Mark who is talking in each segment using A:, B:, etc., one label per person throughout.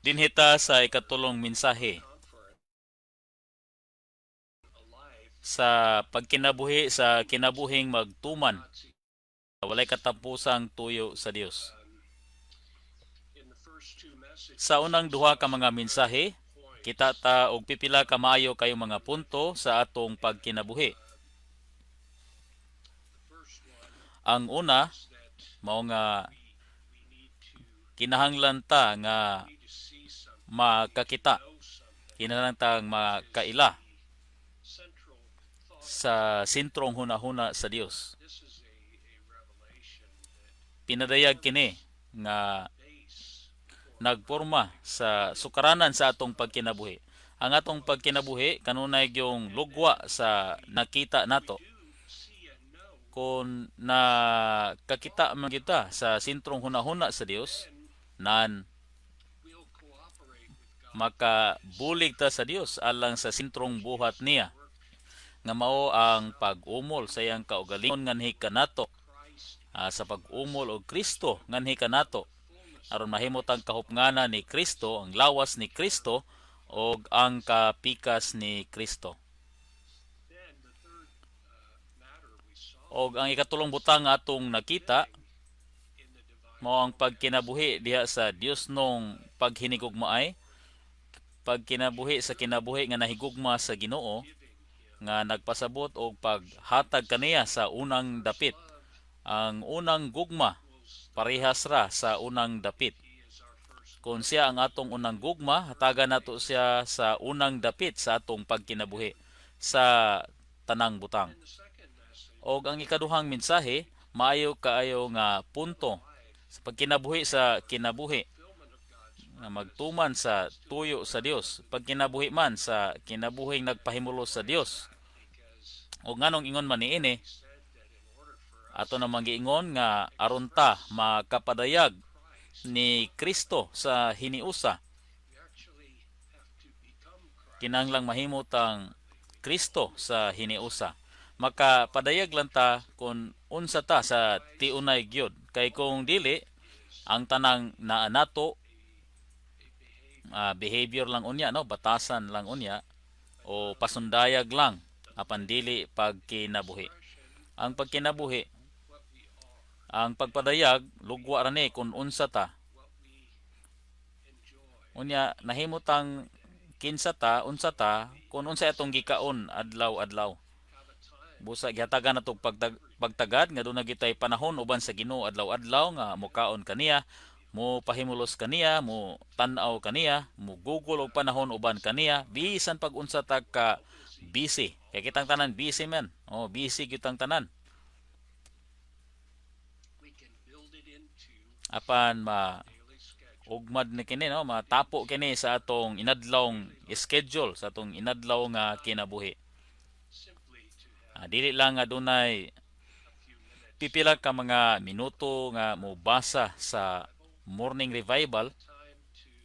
A: Dinhita sa ikatulong mensahe sa pagkinabuhi sa kinabuhing magtuman. Walay katapusang tuyo sa Dios. Sa unang duha ka mga mensahe, kita ta og pipila ka maayo kayo mga punto sa atong pagkinabuhi. Ang una mao nga kinahanglan ta nga makakita, kinahanglan ta makaila sa sentrong hunahuna sa Dios. Pinadayag kini nga nagporma sa sukaranan sa atong pagkinabuhi. Ang atong pagkinabuhi kanunay yung lugwa sa nakita nato. Kung nakakita man kita sa sentrong hunahuna sa Dios, nan makabulig ta sa Dios alang sa sentrong buhat niya nga mao ang pag-umol sa iyang kaugalingon nganhi kanato, sa pag-umol og Kristo nganhi kanato aron mahimot ang kahupnganan ni Kristo, ang lawas ni Kristo og ang kapikas ni Kristo. Og ang ikatulong butang nga atong nakita mao ang pagkinabuhi diha sa Dios nung paghinigugmaay, pagkinabuhi sa kinabuhi nga nahigugma sa Ginoo nga nagpasabot og paghatag kaniya sa unang dapit. Ang unang gugma parehas ra sa unang dapit. Kung siya ang atong unang gugma, hatagan nato siya sa unang dapit sa atong pagkinabuhi sa tanang butang. Og ang ikaduhang mensahe, maayo kaayo nga punto sa pagkinabuhi sa kinabuhi nga magtuman sa tuyo sa Dios, pagkinabuhi man sa kinabuhing nagpahimulos sa Dios. O nganong ingon man niini, ato namang giingon nga aron ta makapadayag ni Kristo sa hiniusa, kinahanglang mahimot ang Kristo sa hiniusa. Makapadayag lang ta kung unsa ta sa tiunay gyud, kay kung dili ang tanang naa nato behavior lang unya, no, batasan lang unya o pasundayag lang apan dili pagkinabuhi. Ang pagkinabuhi, ang pagpadayag lugwa ra ni kung unsa ta. Unya nahimutang kinsa ta, unsa ta, kung unsa atong gikaon adlaw-adlaw. Busa gihatagan natong pagtagad nga doon na gitay panahon uban sa Ginoo adlaw-adlaw nga mukaon kaniya, mo pahimulos kaniya, mo tan-aw kaniya, mo google og panahon uban kaniya, bisan pag unsa ta ka busy. Kay kitang tanan busy man. Oh, busy kitang tanan. Apan ugmad na kini, no, matapo kini sa atong inadlawng schedule, sa atong inadlaw nga kinabuhi. Dili lang nga dunay pipila ka mga minuto nga mobasa sa morning revival,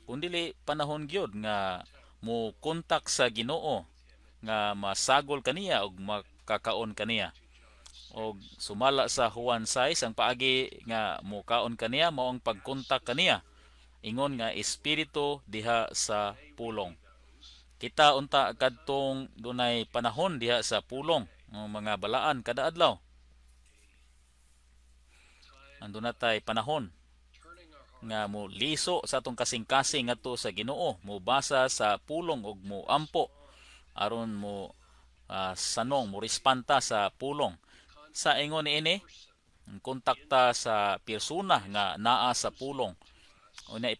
A: kundi panahon gyud nga mo kontak sa Ginoo nga masagol kaniya og makakaon kaniya. Og sumala sa Juan 6 ang paagi nga mukaon kaniya mao ang pagkontak kaniya ingon nga espiritu diha sa pulong. Kita unta kadtong dunay panahon diha sa pulong, mga balaan kada adlaw. Andun na tay panahon nga mo liso sa atong kasing-kasing ngadto sa Ginoo, mo basa sa pulong ug mo ampo aron mo sanong mo rispanta sa pulong. Sa ingon niini, kontakta sa persona nga naa sa pulong. Una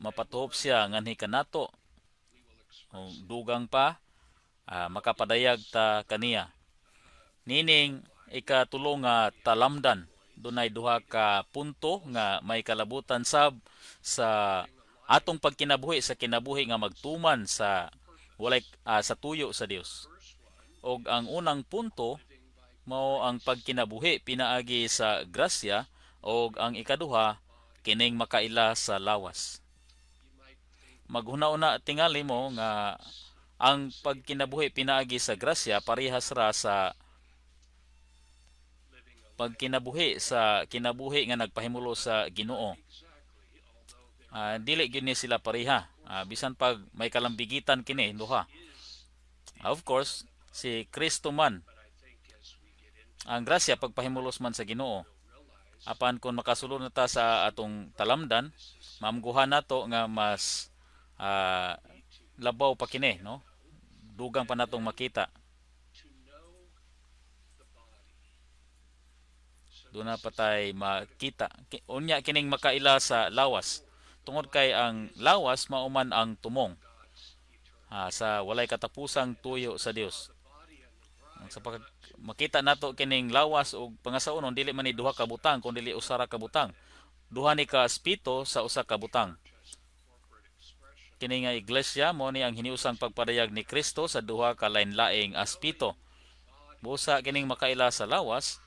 A: mapatuhop siya nganhi kanato. Dugang pa, makapadayag ta kaniya. Nining ikatulong nga talamdan, dunay duha ka punto nga may kalabutan sab sa atong pagkinabuhi sa kinabuhi nga magtuman sa walay sa tuyo sa Dios. Og ang unang punto mao ang pagkinabuhi pinaagi sa grasya, og ang ikaduha kining makaila sa lawas. Maghuna-una tingali mo nga ang pagkinabuhi pinaagi sa grasya parehas ra sa pagkinabuhi sa kinabuhi nga nagpahimulo sa Ginoo. dili gyud ni sila pareha. Bisan pag may kalambigitan kini duha. Of course, si Kristo man ang grasya pagpahimulos man sa Ginoo. Apan kung makasulod na ta sa atong talamdan, maamguhan nato nga mas ah, labaw pa kini, no? Dugang pa natong makita. Doon na patay makita. Unya kining makaila sa lawas. Tungod kay ang lawas mauman ang tumong sa walay katapusang tuyo sa Dios. Sa makita nato kining lawas ug pangasaunon dili man ni duha ka butang kun dili usara ka butang. Duha ni ka espito sa usa ka butang. Kini nga iglesia mo ni ang hiniusang pagpadayag ni Kristo sa duha ka lain-laing espito. Busa kining makaila sa lawas,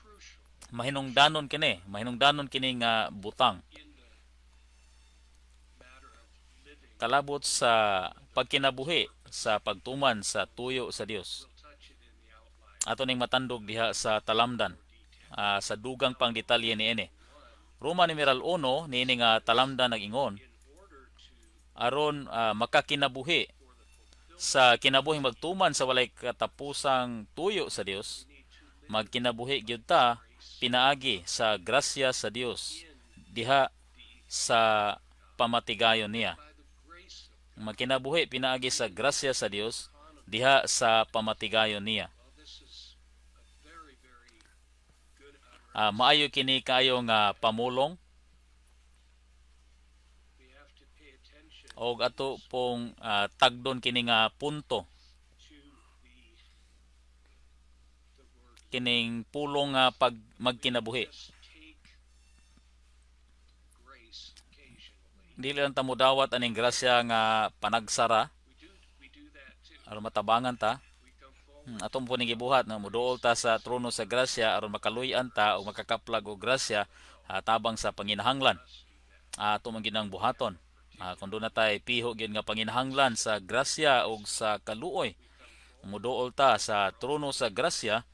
A: mahinungdanon kini nga butang. Kalabot sa pagkinabuhi sa pagtuman sa tuyo sa Dios. Ato ning matandog diha sa talamdan sa dugang pang detalye niini. Roma numeral 1 niini nga talamdan nag-ingon aron makakinabuhi sa kinabuhing magtuman sa walay katapusang tuyo sa Dios. Magkinabuhi gyud ta pinaagi sa grasya sa Dios diha sa pamatigayon niya. Magkinabuhi pinaagi sa grasya sa Dios diha sa pamatigayon niya. Maayo kini kayo nga pamulong og ato pong tagdon kini nga punto. Kining pulong nga pag magkinabuhi. Dili lang ta modawat aning grasya nga panagsara aron matabangan ta. Atong po ning gibuhat na muduol ta sa trono sa grasya aron makaluy-an ta o makakaplag og grasya tabang sa panginahanglan. Ato man ginang buhaton. Kung doon na tayo piho gyud nga panginahanglan sa grasya o sa kaluoy, muduol ta sa trono sa grasya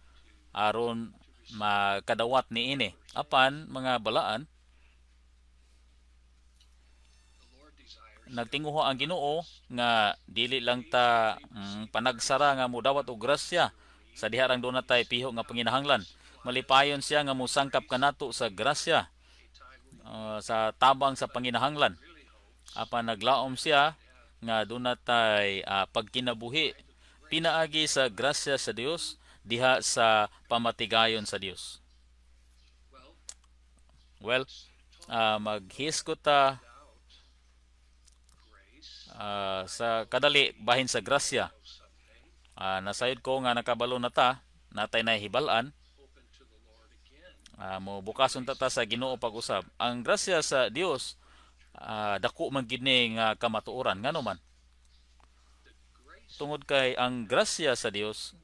A: aron makadawat niini. Apan mga balaan, nagtinguha ang Ginoo nga dili lang ta panagsara nga mudawat og grasya sa diha rang doon na tayo piho nga panginahanglan. Malipayon siya nga musangkap kanato sa grasya sa tabang sa panginahanglan. Apan naglaom siya nga doon na tayo pagkinabuhi pinaagi sa grasya sa Dios diha sa pamatigayon sa Dios. Well, maghiskot ta sa kadali bahin sa grasya. Nasayod ko nga nakabalo na ta, natay na hibal-an. Mo bukason ta sa Ginoo pag-usab. Ang grasya sa Dios dako man gid ni nga kamatuoran ngano man. Tungod kay ang grasya sa Dios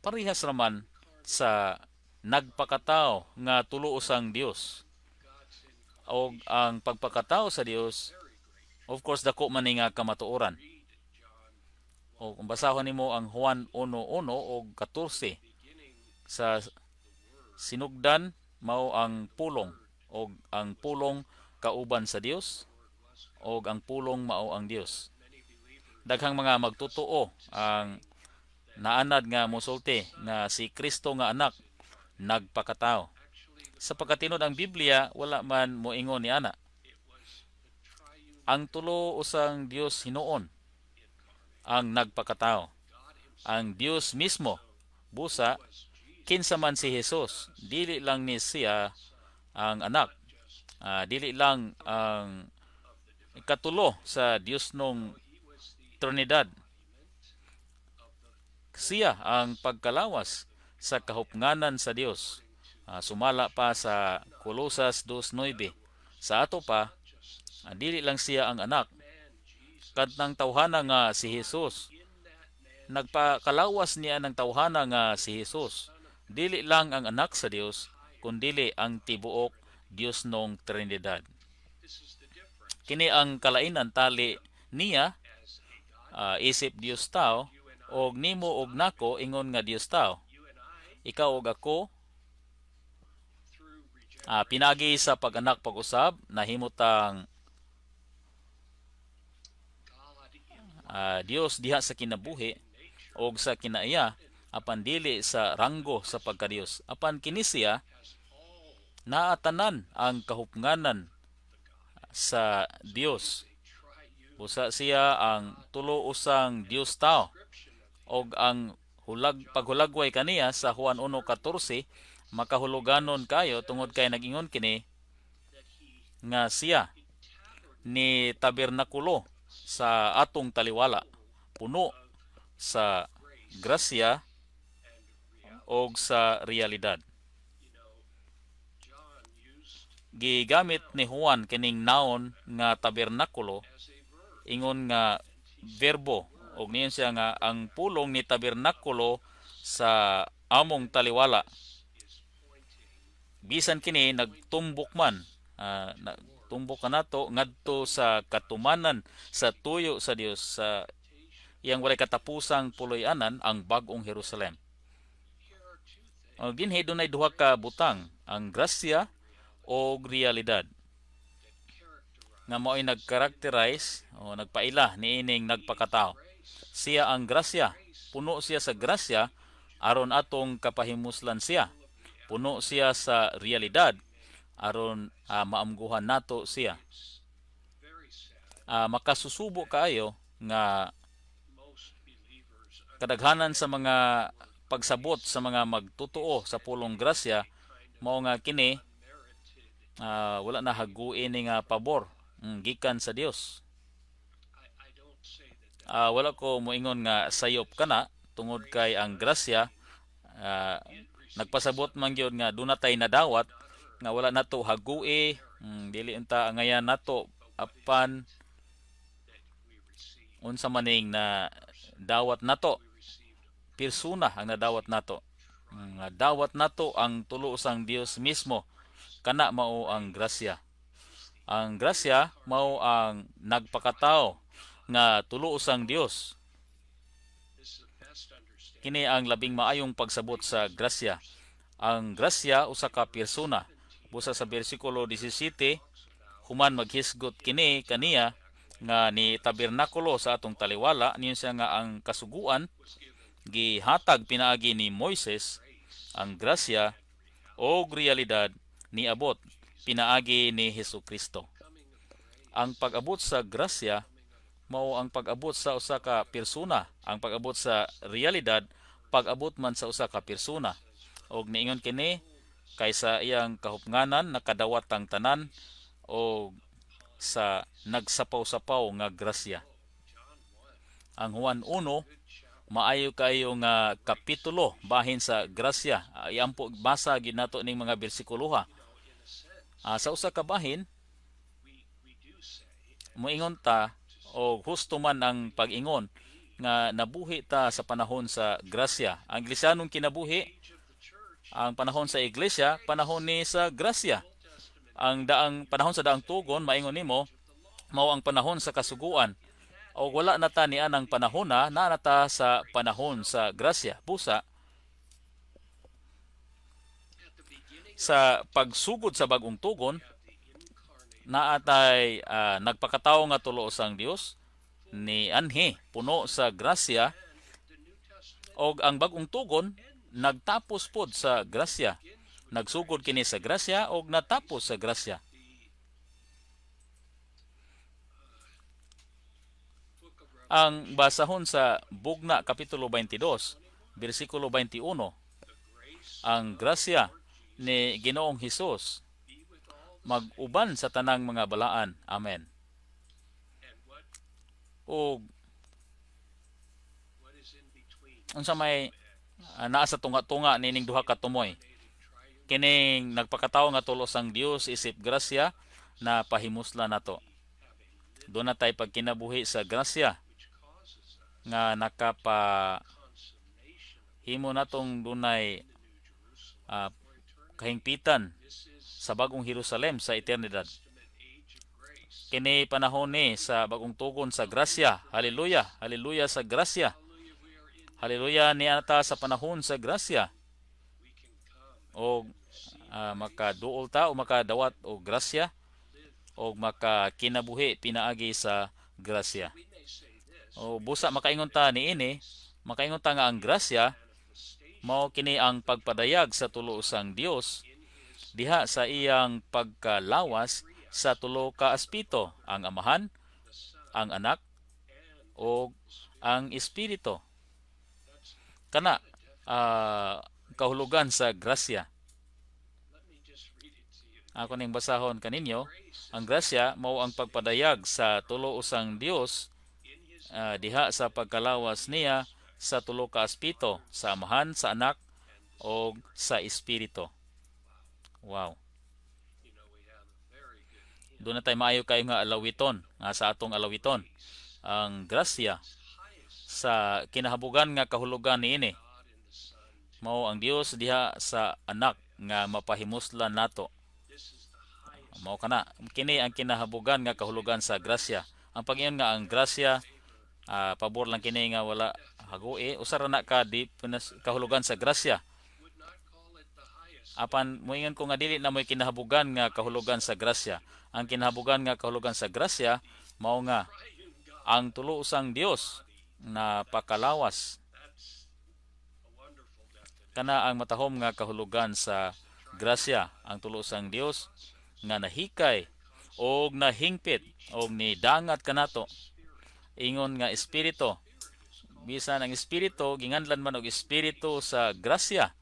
A: parehas raman sa nagpakatao nga tulo usang Dios. O ang pagpakatao sa Dios, of course, dako man nga kamatuoran. O kung basahon nimo ang Juan 1:1 o 14, sa sinugdan mao ang pulong o ang pulong kauban sa Dios o ang pulong mao ang Dios. Daghang mga magtotoo ang naanad nga mosulti nga si Kristo nga anak nagpakatao. Sa pagkatinod ang Biblia wala man moingon ni ana. Ang tulo usang Dios hinuon ang nagpakatao. Ang Dios mismo busa kinsa man si Jesus, dili lang ni siya ang anak. Dili lang ang ikatulo sa Dios nung Trinidad. Siya ang pagkalawas sa kahupnganan sa Dios. Sumala pa sa Colosas 2:9. Sa ato pa, dili lang siya ang anak. Kadtang tawhana nga si Jesus. Nagpakalawas niya ng tawhana nga si Jesus. Dili lang ang anak sa Dios, kundili ang tibuok Dios nung Trinidad. Kini ang kalainan tali niya isip Dios tao og nimo og nako ingon nga Dios tao. Ikaw og ako pinagi sa pag-anak pag-usab nahimutang Dios diha sa kinabuhi o sa kinaiya apan dili sa ranggo sa pagka-Dios. Apan kini siya naatanan ang kahupnganan sa Dios. Busa siya ang tulo usang Dios tao og ang paghulagway kaniya sa Juan 1:14 makahuluganon kayo tungod kay nag-ingon kini nga siya ni tabernakulo sa atong taliwala, puno sa grasya o sa realidad. Gigamit ni Juan kining naon nga tabernakulo ingon nga verbo og niyon siya nga ang pulong ni tabernakulo sa among taliwala bisan kini nagtumbok man, tumbok kanato ngadto sa katumanan sa tuyo sa Dios sa iyang walay katapusang puloy-anan ang bag-ong Jerusalem. Dinhi dunay duha ka butang, ang grasya o realidad nga mao'y nag-characterize o nagpaila niining nagpakatao. Siya ang grasya, puno siya sa grasya aron atong kapahimuslan siya. Puno siya sa realidad aron maamguhan nato siya. Makasusubo kaayo nga kadaghanan sa mga pagsabot sa mga magtutuo sa pulong grasya mao nga kini wala na haguin ni nga pabor gikan sa Dios. Wala ko moingon nga sayop kana tungod kay ang grasya nagpasabot man gyud nga dunay nadawat nga wala nato hagui, dili unta angayan nato apan unsa maning na dawat nato persona ang nadawat nato. Dawat nato ang tulo usang Dios mismo, kana mao ang grasya. Ang grasya mao ang nagpakatao nga tulo usang Dios. Kini ang labing maayong pagsabot sa grasya. Ang grasya usa ka persona. Busa sa bersikulo 17, human maghisgot kini kaniya nga ni tabernakulo sa atong taliwala, niyon siya nga ang kasuguan gihatag pinaagi ni Moises, ang grasya o realidad ni abot pinaagi ni Hesukristo. Ang pag-abot sa grasya mao ang pag-abot sa usa ka persona. Ang pag-abot sa realidad pag-abot man sa usa ka persona. Og niingon kini kaysa iyang kahupnganan nakadawat ang tanan o sa nagsapaw-sapaw nga grasya. Ang Juan 1 maayo kayo nga kapitulo bahin sa grasya. Iampo basa gid nato ning mga bersikuloha. Sa usa ka bahin moingon ta o husto man ang pag-ingon nga nabuhi ta sa panahon sa grasya. Ang Iglesianong kinabuhi, ang panahon sa iglesia, panahon ni sa grasya. Ang panahon sa daang tugon, maingon nimo, mao ang panahon sa kasuguan. O wala na ta nian ang panahon na ta sa panahon sa grasya. Busa, sa pagsugod sa bagong tugon, naatay nagpakatao nga tulo usang Dios ni anhi puno sa grasya og ang bagong tugon nagtapos pod sa grasya, nagsugod kini sa grasya og natapos sa grasya. Ang basahon sa Bugna kapitulo 22 bersikulo 21, ang grasya ni Ginoong Hesus mag-uban sa tanang mga balaan. Amen. O unsa may naa sa tunga-tunga nining duha ka tumoy, kining nagpakatawo nga tulos ang Dios isip grasya na pahimusla nato. Doon na tayo pagkinabuhi sa grasya nga nakapahimo natong dunay kahingpitan sa bagong Jerusalem sa eternidad. Kini panahon ni sa bagong tugon sa grasya. Hallelujah, hallelujah sa grasya. Hallelujah ni ata sa panahon sa grasya. O makaduol ta o makadawat o grasya o makakinabuhi pinaagi sa grasya. O busa makaingon ta niini, makaingon ta nga ang grasya mao kini ang pagpadayag sa tulo usang Dios diha sa iyang pagkalawas sa tulo ka aspeto, ang Amahan, ang Anak, o ang Espiritu. Kana kahulugan sa grasya. Ako ning basahon kaninyo, ang grasya mao ang pagpadayag sa tulo usang Dios diha sa pagkalawas niya sa tulo ka aspeto, sa Amahan, sa Anak, o sa Espiritu. Wow. Doon na tayo maayo kayo nga alawiton, nga sa atong alawiton. Ang grasya sa kinahabugan nga kahulugan niini mao ang Dios diha sa Anak nga mapahimuslan nato. Mao kana kini ang kinahabugan nga kahulugan sa grasya. Ang pag-ingon nga ang grasya pabor lang kini nga wala hagui usara na ka di kahulugan sa grasya. Apan moingon ko nga dili na mo'y kinahabugan nga kahulugan sa grasya. Ang kinahabugan nga kahulugan sa grasya mao nga ang tulo usang Dios na pakalawas. Kana ang matahom nga kahulugan sa grasya, ang tulo usang Dios nga nahikay og nahingpit og nidangat kanato. Ingon nga espiritu. Bisan ang espiritu ginganlan man og espiritu sa grasya.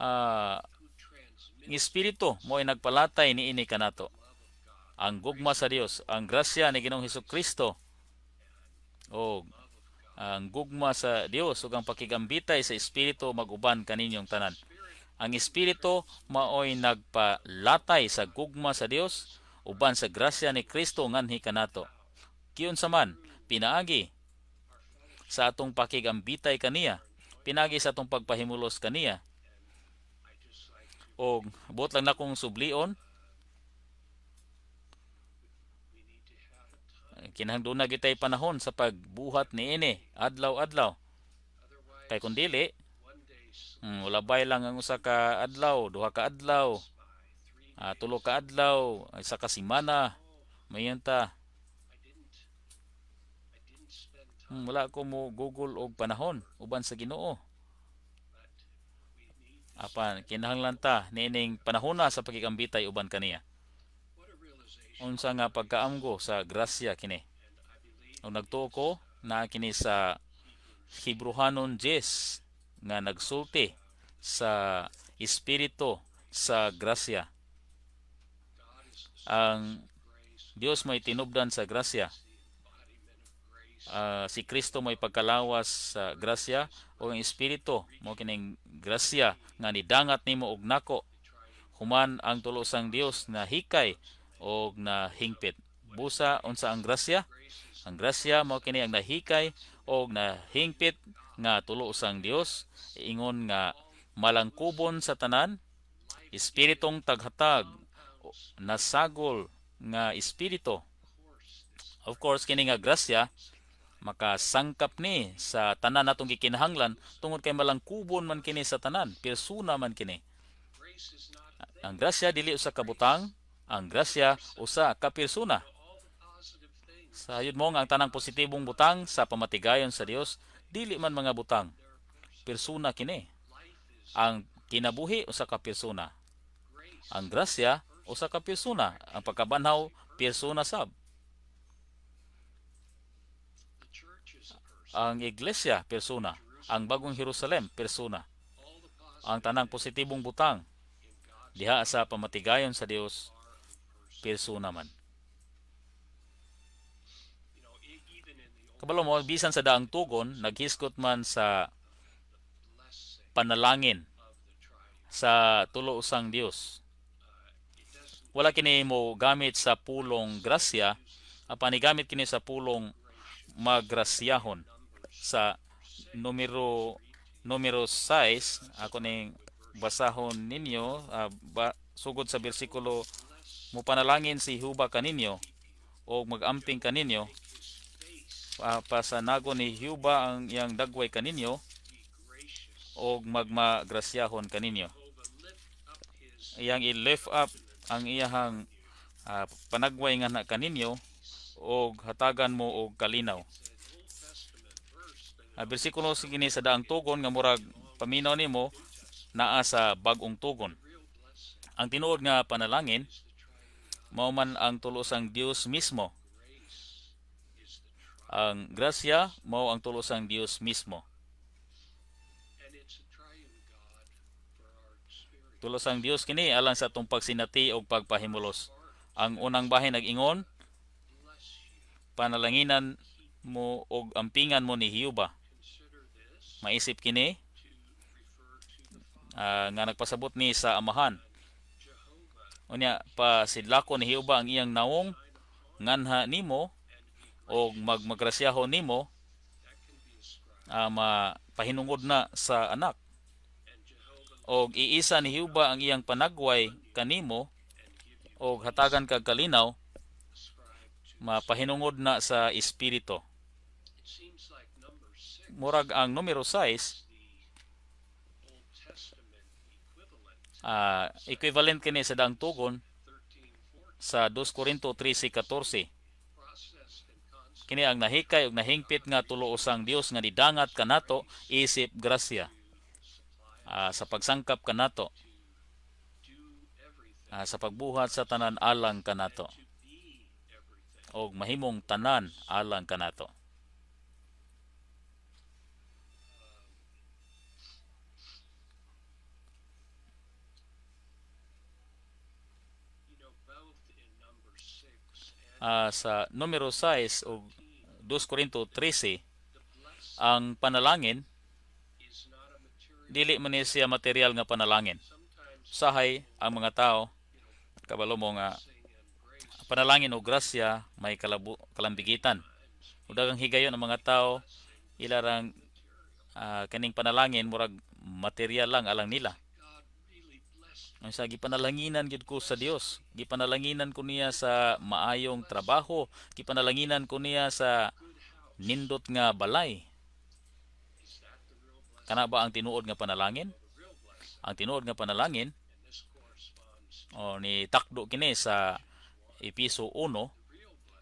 A: Ang espiritu mo ay nagpalatay niini kanato. Ang gugma sa Dios, ang grasya ni Ginoong Hesukristo, o ang gugma sa Dios ug ang pakigambitay sa espiritu maguban kaninyong tanan. Ang espiritu maoy nagpalatay sa gugma sa Dios uban sa grasya ni Kristo nganhi kanato. Kiyon sa man pinaagi sa atong pakigambitay kaniya, pinaagi sa atong pagpahimulos kaniya. O buot lang na kong sublion, kinahanglan na gitay panahon sa pagbuhat niini adlaw-adlaw. Kay kun dili, ulabay lang ang usa ka adlaw, duha ka adlaw, tulo ka adlaw, isa ka semana, mayon ta. Wala ko mo Google og panahon uban sa Ginoo. Apan kinahanglan ta niining panahona sa pagigambitay uban kaniya. Unsa nga pagkaamgo sa grasya kini. Ug nagtuo ko na kini sa Hebrehanon 10 nga nagsulti sa espiritu sa grasya. Ang Dios may tinubdan sa grasya. Si Kristo may pagkalawas sa grasya o ang espiritu mo kining grasya nga nidangat nimo og nako. Human ang tulo sang Dios na hikay og nahingpit. Busa unsa ang grasya? Ang grasya mao kini ang nahikay og nahingpit nga tulo sang Dios, ingon nga malangkubon sa tanan, espiritong taghatag, nasagol nga espiritu. Of course kini nga grasya makasangkap ni sa tanan natong gikinahanglan tungod kay malangkubon man kini sa tanan, persona man kini. Ang grasya dili usa ka butang, ang grasya usa ka persona. Sayod mo nga ang tanang positibong butang sa pamatigayon sa Dios dili man mga butang, persona kini. Ang kinabuhi usa ka persona. Ang grasya usa ka persona, ang pagkabanhaw persona sab. Ang iglesia persona, ang bagong Jerusalem persona. Ang tanang positibong butang diha sa pamatigayon sa Dios persona man. Kabalo mo bisan sa daang tugon naghiskot man sa panalangin sa tulo usang Dios. Wala kini mo gamit sa pulong grasya, apan gamit kini sa pulong magrasyahon. Sa numero 6 ako ning basahon ninyo sugod sa bersikulo mo panalangin si Jehova kaninyo o magamping kaninyo pasanagon ni Jehova ang iyang dagway kaninyo o magmagrasyahon kaninyo. Iyang i-lift up ang iyang panagway nga na kaninyo og hatagan mo og kalinaw. Bersikulo sige ni sa daang tugon nga murag paminaw nimo naa sa bag-ong tugon. Ang tinuod nga panalangin mao man ang tulo sang Dios mismo. Ang grasya mao ang tulo sang Dios mismo. Tulo sang Dios kini alang sa atong pagsinati og pagpahimulos. Ang unang bahin nag-ingon, panalanginan mo og ampingan mo ni Hiyuba. Maisip kini nga nagpasabot ni sa amahan. Unya pasidlako ni Hiyuba ang iyang nawong nganha nimo og magmagrasyahon nimo mapahinungod na sa anak. Og iisa ni Hiyuba ang iyang panagway kanimo og hatagan kag kalinaw mapahinungod na sa espiritu. Murag ang numero 6 equivalent kini sa daang tugon sa 2 Corinto 13:14. Kini ang nahikay ug nahingpit nga tulo usang Dios nga nidangat kanato isip grasya sa pagsangkap kanato sa pagbuhat sa tanan alang kanato og mahimong tanan alang kanato. Sa numero 6 o 2 Corinto 13, ang panalangin dili man siya material nga panalangin. Sahay ang mga tao kabalo mo nga panalangin o grasya may kalambigitan. Udagang higayon ang mga tao ilarang kaning panalangin murag material lang alang nila. Ang sa gipanalanginan gid ko sa Dios, gipanalanginan ko niya sa maayong trabaho, gipanalanginan ko niya sa nindot nga balay. Kana ba ang tinuod nga panalangin? Ang tinuod nga panalangin ni takdo kini sa Episo 1,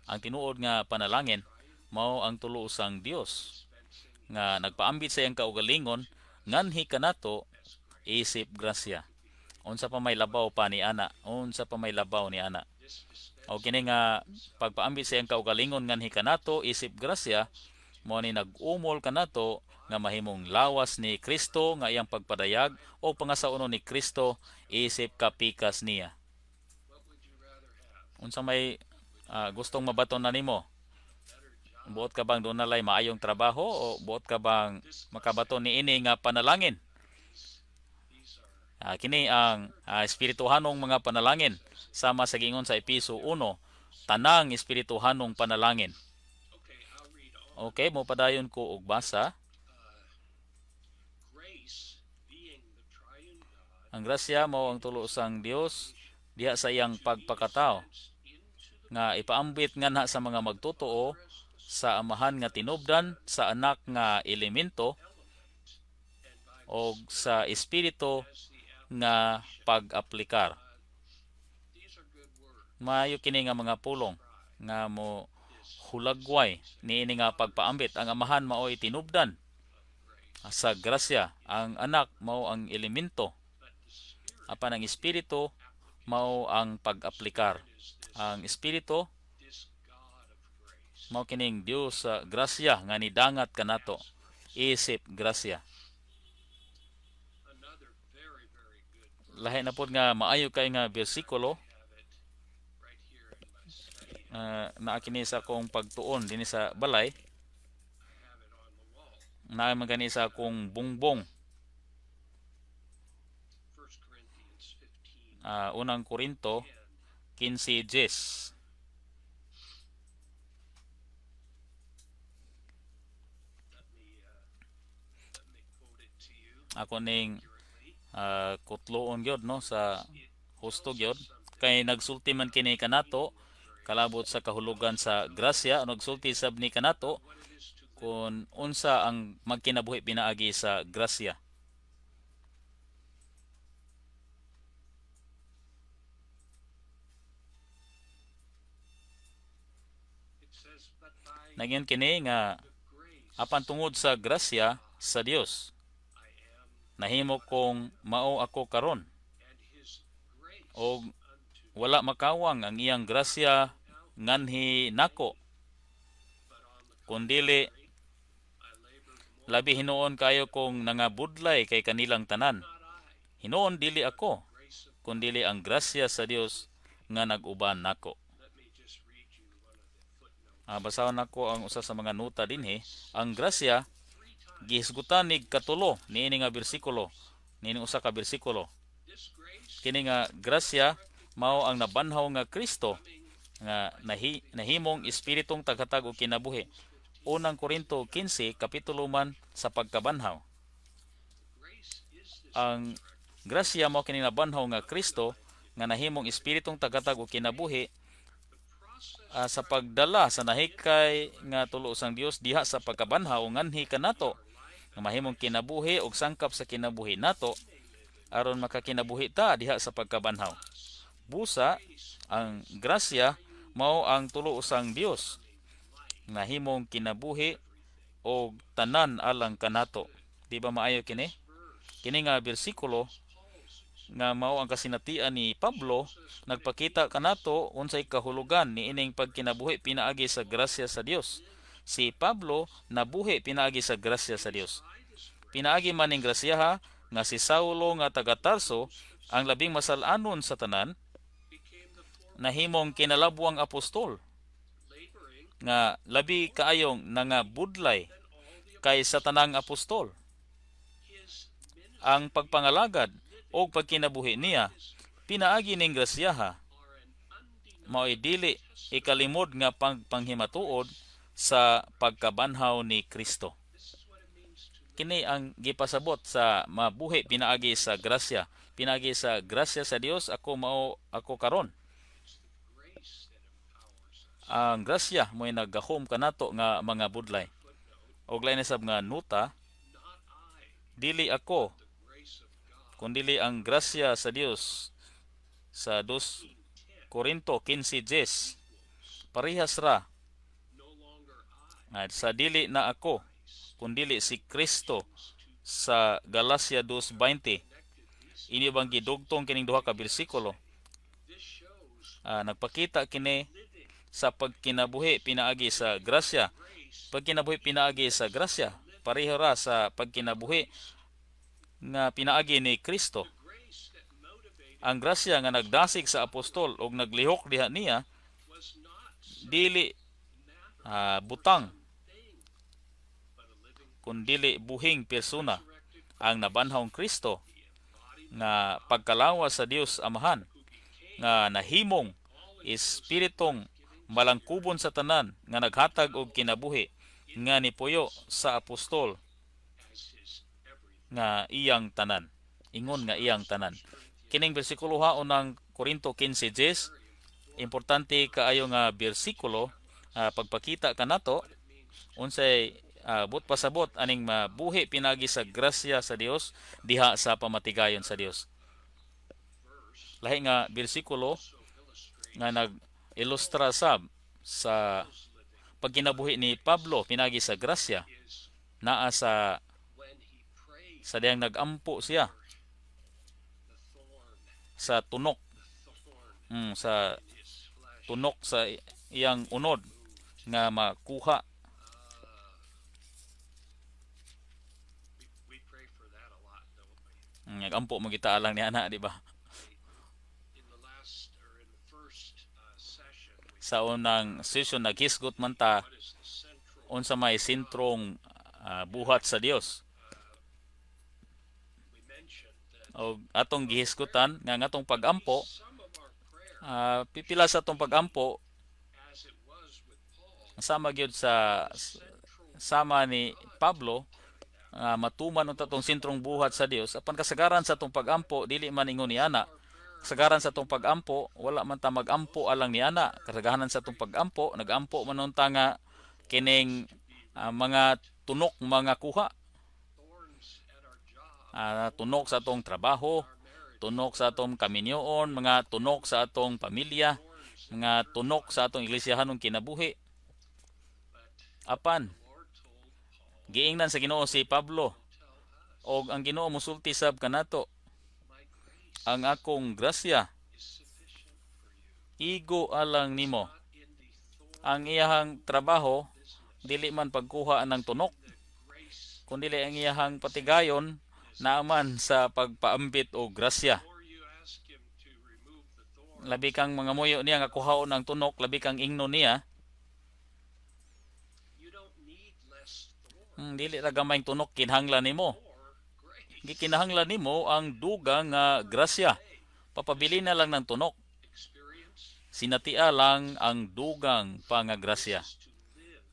A: ang tinuod nga panalangin mao ang tulo usang Dios nga nagpaambit sa iyang kaugalingon nganhi kanato isip grasya. Unsa pa may labaw pa ni ana, unsa pa may labaw ni ana. O kini nga pagpaambit sa iyang kaugalingon nganhi kanato isip grasya mao ni nag-umol kanato nga mahimong lawas ni Kristo nga iyang pagpadayag o pangasaunon ni Kristo isip kapikas niya. Unsa may gustong mabaton na nimo? Buot ka bang doon nalay maayong trabaho o buot ka bang makabaton ni ini nga panalangin? Kini ang espirituhanong mga panalangin sama sa gingon sa Episo 1, tanang espirituhanong panalangin. Okay, mo padayon ko og basa. Ang grasya mao ang tulo sang Dios diha sa iyang pagpakatao nga ipaambit nganha sa mga magtotoo sa amahan nga tinubdan, sa anak nga elemento o sa espiritu nga pag-aplikar. Maayo kini nga mga pulong nga mo hulagway niini nga pagpaambit. Ang amahan mao tinubdan sa grasya, ang anak mao ang elemento, apan ang espiritu mao ang pag-aplikar. Ang espiritu mao kining Dios sa grasya nga nidangat kanato isip grasya. Lahi na pod nga maayo kay nga bersikulo naa kini sa akong pagtuon dinhi sa balay, naa man gani sa akong bungbong. Unang Korinto 15:10. Ako ning kutloon gyud no sa husto gyud kay nagsulti man kini kanato kalabot sa kahulugan sa grasya. Nagsulti sab ni kanato kung unsa ang magkinabuhi pinaagi sa grasya. Nagyan kini nga apan tungod sa grasya sa Dios nahimo kong mao ako karon, o wala makawang ang iyang grasya nganhi nako, kundili labi hinuon kayo kong nangabudlay kay kanilang tanan. Hinuon dili ako, kundili ang grasya sa Dios nga nag-uban nako. Basahon nako ang usa sa mga nota dinhi. Ang grasya gihisgutan ni katulo niini nga bersikulo, niini usa ka bersikulo. Kini nga grasya mao ang nabanhaw nga Kristo nga nahimong espiritong taghatag og kinabuhi. Unang Korinto 15 kapitulo man sa pagkabanhaw. Ang grasya mao kini nabanhaw nga Kristo nga nahimong espiritong taghatag og kinabuhi sa pagdala sa nahikay nga tulo sang Dios diha sa pagkabanhaw nganhi kanato nga mahimong kinabuhi og sangkap sa kinabuhi nato aron makakinabuhi ta diha sa pagkabanhaw. Busa ang grasya mao ang tulo sang Dios nga himong kinabuhi og tanan alang kanato. Di ba maayo kini? Kini nga bersikulo nga mao ang kasinatian ni Pablo nagpakita kanato unsay kahulugan ni ining pagkinabuhi pinaagi sa grasya sa Dios. Si Pablo nabuhi pinaagi sa grasya sa Dios. Pinaagi man ning grasyaha nga si Saulo nga taga Tarso, ang labing masal-anon sa tanan, nahimong kinalabwang apostol nga labi kaayong nangabudlay kay sa tanang apostol. Ang pagpangalagad o pagkinabuhi niya pinaagi ning grasyaha mao'y dili ikalimod nga panghimatuod sa pagkabanhaw ni Kristo. Kini ang gipasabot sa mabuhi pinaagi sa grasya. Pinaagi sa grasya sa Dios ako karon. Ang grasya mo'y naggahom kanato nga mga budlay. Og lain sab nga nota, dili ako kundili ang grasya sa Dios sa 2 Korinto 15:10. Parehas ra. Sa dili na ako kundili si Kristo sa Galacia 2:20. Ini bang gidugtong kining duha ka bersikulo. Nagpakita kini sa pagkinabuhi pinaagi sa grasya. Pagkinabuhi pinaagi sa grasya pareho ra sa pagkinabuhi nga pinaagi ni Kristo. Ang grasya nga nagdasig sa apostol og naglihok diha niya dili butang kundili buhing persona, ang nabanhawng Kristo nga pagkalawas sa Dios Amahan nga nahimong espiritong malangkubon sa tanan nga naghatag og kinabuhi nga nipuyo sa apostol nga iyang tanan. Ingon nga iyang tanan. Kining bersikulo ha unang Korinto 15:10, importante kaayo nga bersikulo, pagpakita kanato unsay but pasabot aning mabuhi pinagi sa grasya sa Dios diha sa pamatigayon sa Dios. Lahi nga bersikulo nga nag-ilustra sa pagkinabuhi ni Pablo pinagi sa grasya naa sa diyang nagampo siya sa tunok sa tunok sa iyang unod nga makuha. Nagampo magita alang ni ana, di ba? Sa unang session naghisgot man ta unsa may sentrong buhat sa Dios. O atong gihisgutan nga atong pagampo, pipila sa atong pagampo sama gyud sama ni Pablo matuman unta tong sentrong buhat sa Dios. Apan kasagaran sa atong pagampo dili man ingon ni ana. Kasagaran sa atong pagampo wala man ta magampo alang ni ana. Kasagaran sa atong pagampo nagampo man unta nga kining mga tunok mga kuha. Tunok sa atong trabaho, tunok sa atong kaminyoon, mga tunok sa atong pamilya, mga tunok sa atong iglesyahanong kinabuhi. Apan giingnan sa Ginoo si Pablo, og ang Ginoo mosulti sab kanato, ang akong grasya igo alang nimo. Ang iyahang trabaho dili man pagkuha ng tunok, kundi ang iyahang patigayon naaman sa pagpaambit o grasya. Labi kang mga muyo niya nga kuhaon ang tunok, labi kang ingno niya, dili ra gamay tunok kinahanglan nimo. Gikinahanglan nimo ang dugang nga grasya. Papabili na lang ng tunok. Sinatia lang ang dugang pangagrasya.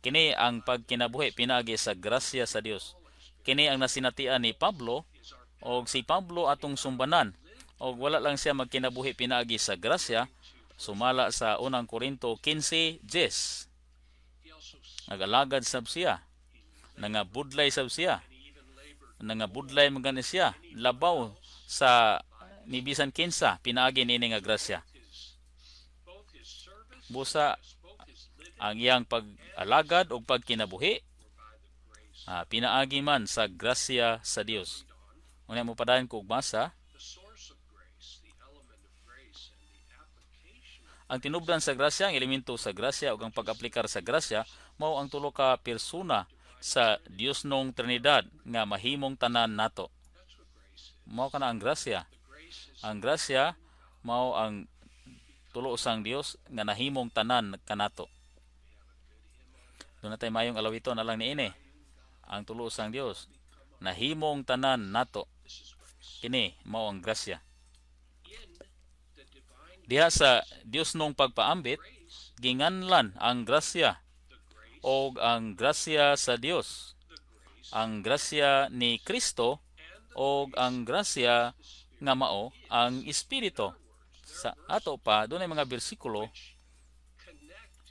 A: Kini ang pagkinabuhi pinaagi sa grasya sa Dios. Kini ang nasinatia ni Pablo, og si Pablo atong sumbanan. Og wala lang siya magkinabuhi pinaagi sa grasya, sumala sa unang Korinto 15:10. Nagalagad sab siya, nangabudlay sab siya, nangabudlay magani siya, labaw sa nibisan kinsa pinaagi nini nga grasya. Busa ang iyang pag-alagad o pagkinabuhi pinaagi man sa grasya sa Dios. Una mo padayon kog basa, ang tinubdan sa grasya, ang elemento sa grasya ug ang pag-aplikar sa grasya mao ang tulo ka persona sa Dios nung Trinidad nga mahimong tanan nato. Mao kana ang grasya. Ang grasya mao ang tulo sang Dios nga nahimong tanan kanato. Doon na tayo mayong alawiton na lang niini. Ang tulo sang Dios nahimong tanan nato. Kini mao ang grasya. Diha sa Dios nung pagpaambit, ginganlan ang grasya o ang grasya sa Dios, ang grasya ni Kristo o ang grasya nga mao ang Espiritu. Sa ato pa, doon ay mga bersikulo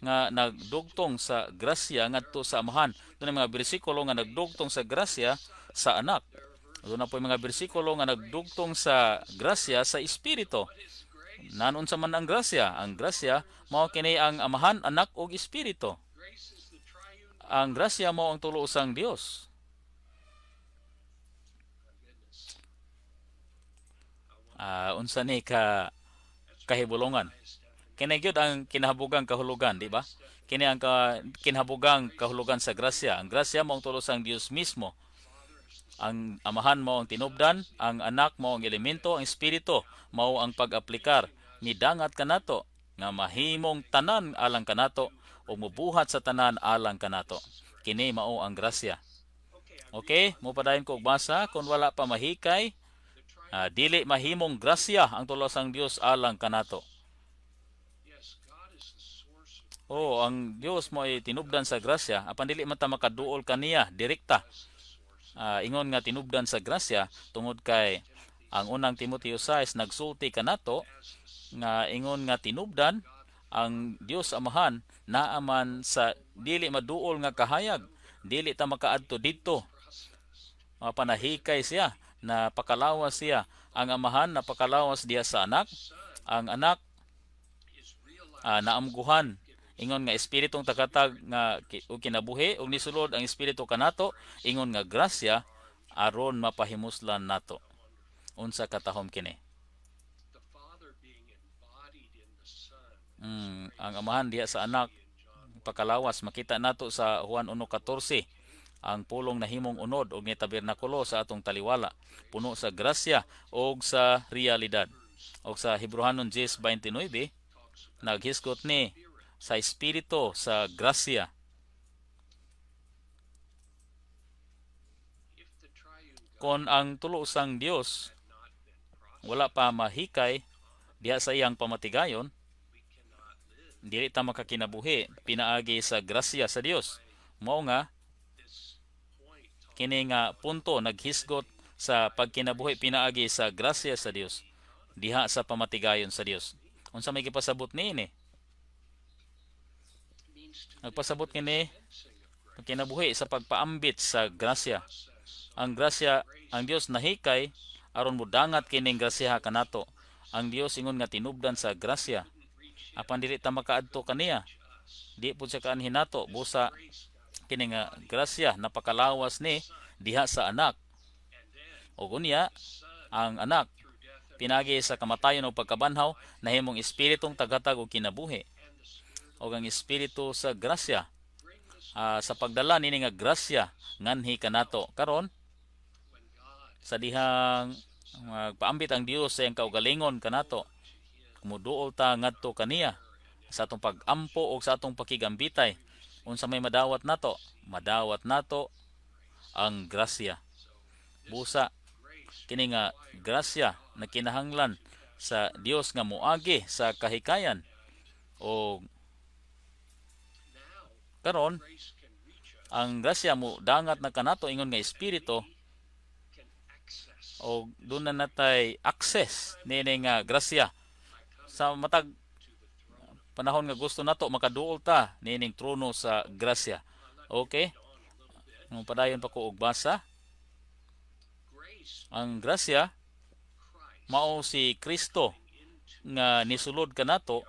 A: nga nagdugtong sa grasya ngadto sa Amahan. Doon ay mga bersikulo nga nagdugtong sa grasya sa Anak. Doon na po mga bersikulo nga nagdugtong sa grasya sa Espiritu. Nanon sa man ang grasya? Ang grasya mao kini ang Amahan, Anak ug Espiritu. Ang grasya mao ang tulo sang Dios. Unsa ni kahibulongan? Kini gyud ang kinahabugang kahulugan, di ba? Kini ang kinahabugang kahulugan sa grasya. Ang grasya mao ang tulo sang Dios mismo. Ang Amahan mao ang tinubdan, ang Anak mao ang elemento, ang Espiritu mao ang pag-aplikar ni dangat kanato nga mahimong tanan alang kanato o mubuhat sa tanan alang kanato. Kini mao ang grasya. Okay, mo padayon ko basa kung wala pa mahikay, dili mahimong grasya ang tulo sang Dios alang kanato. Ang Dios mo ay tinubdan sa grasya, apan dili man ta makaduol kaniya direkta. Ingon nga tinubdan sa grasya tungod kay ang unang Timoteo 6 nagsulti kanato nga ingon nga tinubdan ang Dios Amahan naaman sa dili maduol nga kahayag, dili ta makaadto didto. Panahikay siya, na pakalawas siya. Ang Amahan na pakalawas diya sa Anak, ang Anak naamguhan. Ingon nga espiritong takatag nga o kinabuhi ug nisulod ang espiritu kanato, ingon nga grasya aron mapahimuslan nato. Unsa katahom kini? Ang Amahan diya sa Anak pakalawas, makita nato sa Juan 1:14, ang pulong nahimong unod og ni tabernakulo sa atong taliwala, puno sa grasya og sa realidad. Og sa Hebrehanon 10:29 naghisgot ni sa espiritu sa grasya. Kon ang tulo sang Dios wala pa mahikay diha sa iyang pamatigayon, dili ta makakinabuhi pinaagi sa grasya sa Dios. Mao nga kini nga punto naghisgot sa pagkinabuhi pinaagi sa grasya sa Dios diha sa pamatigayon sa Dios. Unsa may gipasabot niini? Nagpasabot kini pagkinabuhi sa pagpaambit sa grasya. Ang grasya, ang Dios nahikay aron mudangat kining grasya kanato. Ang Dios ingon nga tinubdan sa grasya. Apan dili ta makaadto kaniya. Di pud siya kaan hinato busa kini nga grasya napakalawas ni diha sa anak. O unya ang anak pinagi sa kamatayon o pagkabanhaw nahimong espiritong tagatag og kinabuhi. O ang espiritu sa grasya sa pagdala nini nga grasya nganhi kanato karon sa dihang magpaambit ang Dios sa iyang kaugalingon kanato, kumuduol ta ngadto kaniya sa atong pag-ampo o sa atong pakigambitay. Unsa may madawat nato ang grasya. Busa kini nga grasya na kinahanglan sa Dios nga moagi sa kahikayan. O karon ang grasya mo dangat na kanato ingon nga espiritu, o doon na natay access nini nga grasya sa matag panahon nga gusto nato makaduol ta nining trono sa grasya. Okay? Nung padayon pa ko og basa. Ang grasya mao si Kristo nga nisulod kanato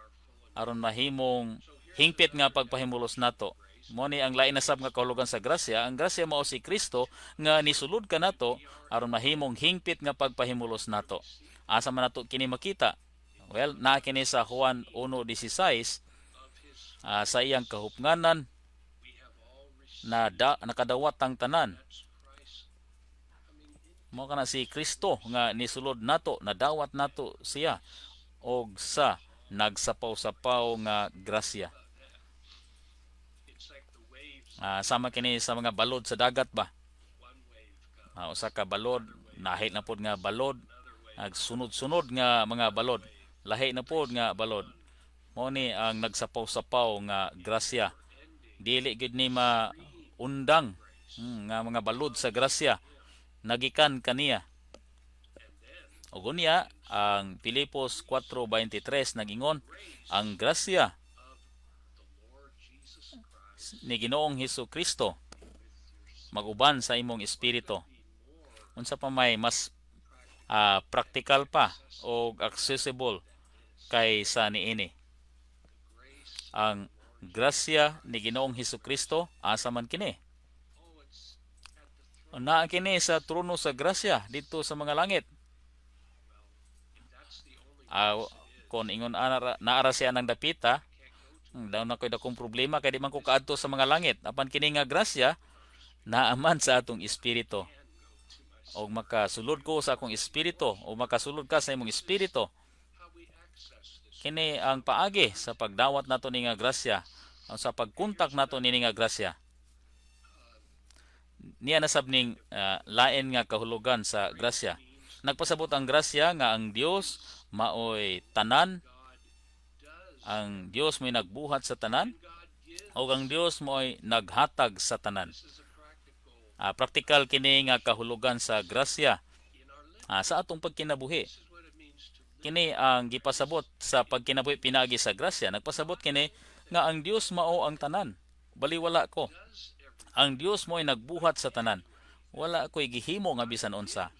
A: aron mahimong hingpit nga pagpahimulos nato. Mo ni ang lain na sab nga kahulugan sa grasya. Ang grasya mao si Kristo nga nisulod kanato aron mahimong hingpit nga pagpahimulos nato. Asa man nato kini makita? Well, naa kini sa Juan 1:16 sa iyang kahupnganan na nakadawat ang tanan. Mao kana si Kristo nga nisulod nato, nadawat nato siya og sa nagsapaw-sapaw nga grasya. Sama kini sa mga balod sa dagat ba? Usa ka balod, nahit na pod nga balod, nagsunod-sunod nga mga balod. Lahi na pod nga balod. Mao ni ang nagsapaw-sapaw nga grasya. Dili gid ni maundang nga mga balod sa grasya nagikan kaniya. Ug unya ang Pilipos 4:23 nagingon, ang grasya ni Ginoong Hesukristo maguban sa imong espiritu. Unsa pa may mas practical pa o accessible kaysa niini. Ang grasya ni Ginoong Hesukristo asa man kini? Naa kini sa trono sa grasya dito sa mga langit. Kung ingon naara siya ng dapita, daw na ko'y dakong problema kay di man ko kaadto sa mga langit. Apan kini nga grasya naaman sa atong espiritu. O makasulod ko sa akong espiritu o makasulod ka sa imong espiritu. Kini ang paagi sa pagdawat nato ni nga grasya, sa pagkontak nato ni nga grasya. Niya nasab ning lain nga kahulugan sa grasya. Nagpasabot ang grasya nga ang Dios maoy tanan, ang Dios mo'y nagbuhat sa tanan, o ang Dios mo'y naghatag sa tanan. Praktikal kini nga kahulugan sa grasya sa atong pagkinabuhi. Kini ang gipasabot sa pagkinabuhi pinagi sa grasya. Nagpasabot kini nga ang Dios mao ang tanan. Baliwala ko. Ang Dios mo'y nagbuhat sa tanan. Wala ko'y gihimo nga bisan unsa.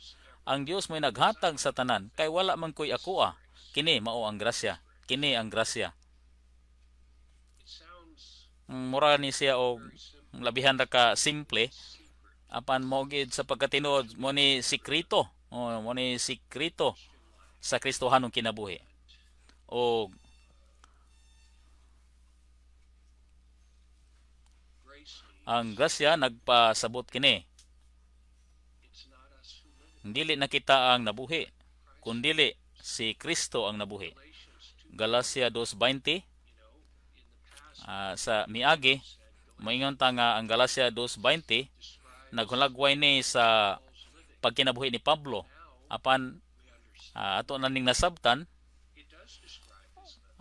A: Ang Dios mo'y naghatag sa tanan kay wala man ko'y akoa. Kini mao ang grasya. Kini ang grasya. Mura ni siya og labihan ra ka simple. Apan mo gid sa pagkatinuod mo ni sikrito. Mo ni sikrito sa Kristohanong kinabuhi. O ang grasya nagpasabot kini. Dili na kita ang nabuhi, kundili si Kristo ang nabuhi. Galacia 2:20 sa miagi moingon ta nga ang Galacia 2:20 naghulagway ni sa pagkinabuhi ni Pablo. Apan ato na ning nasabtan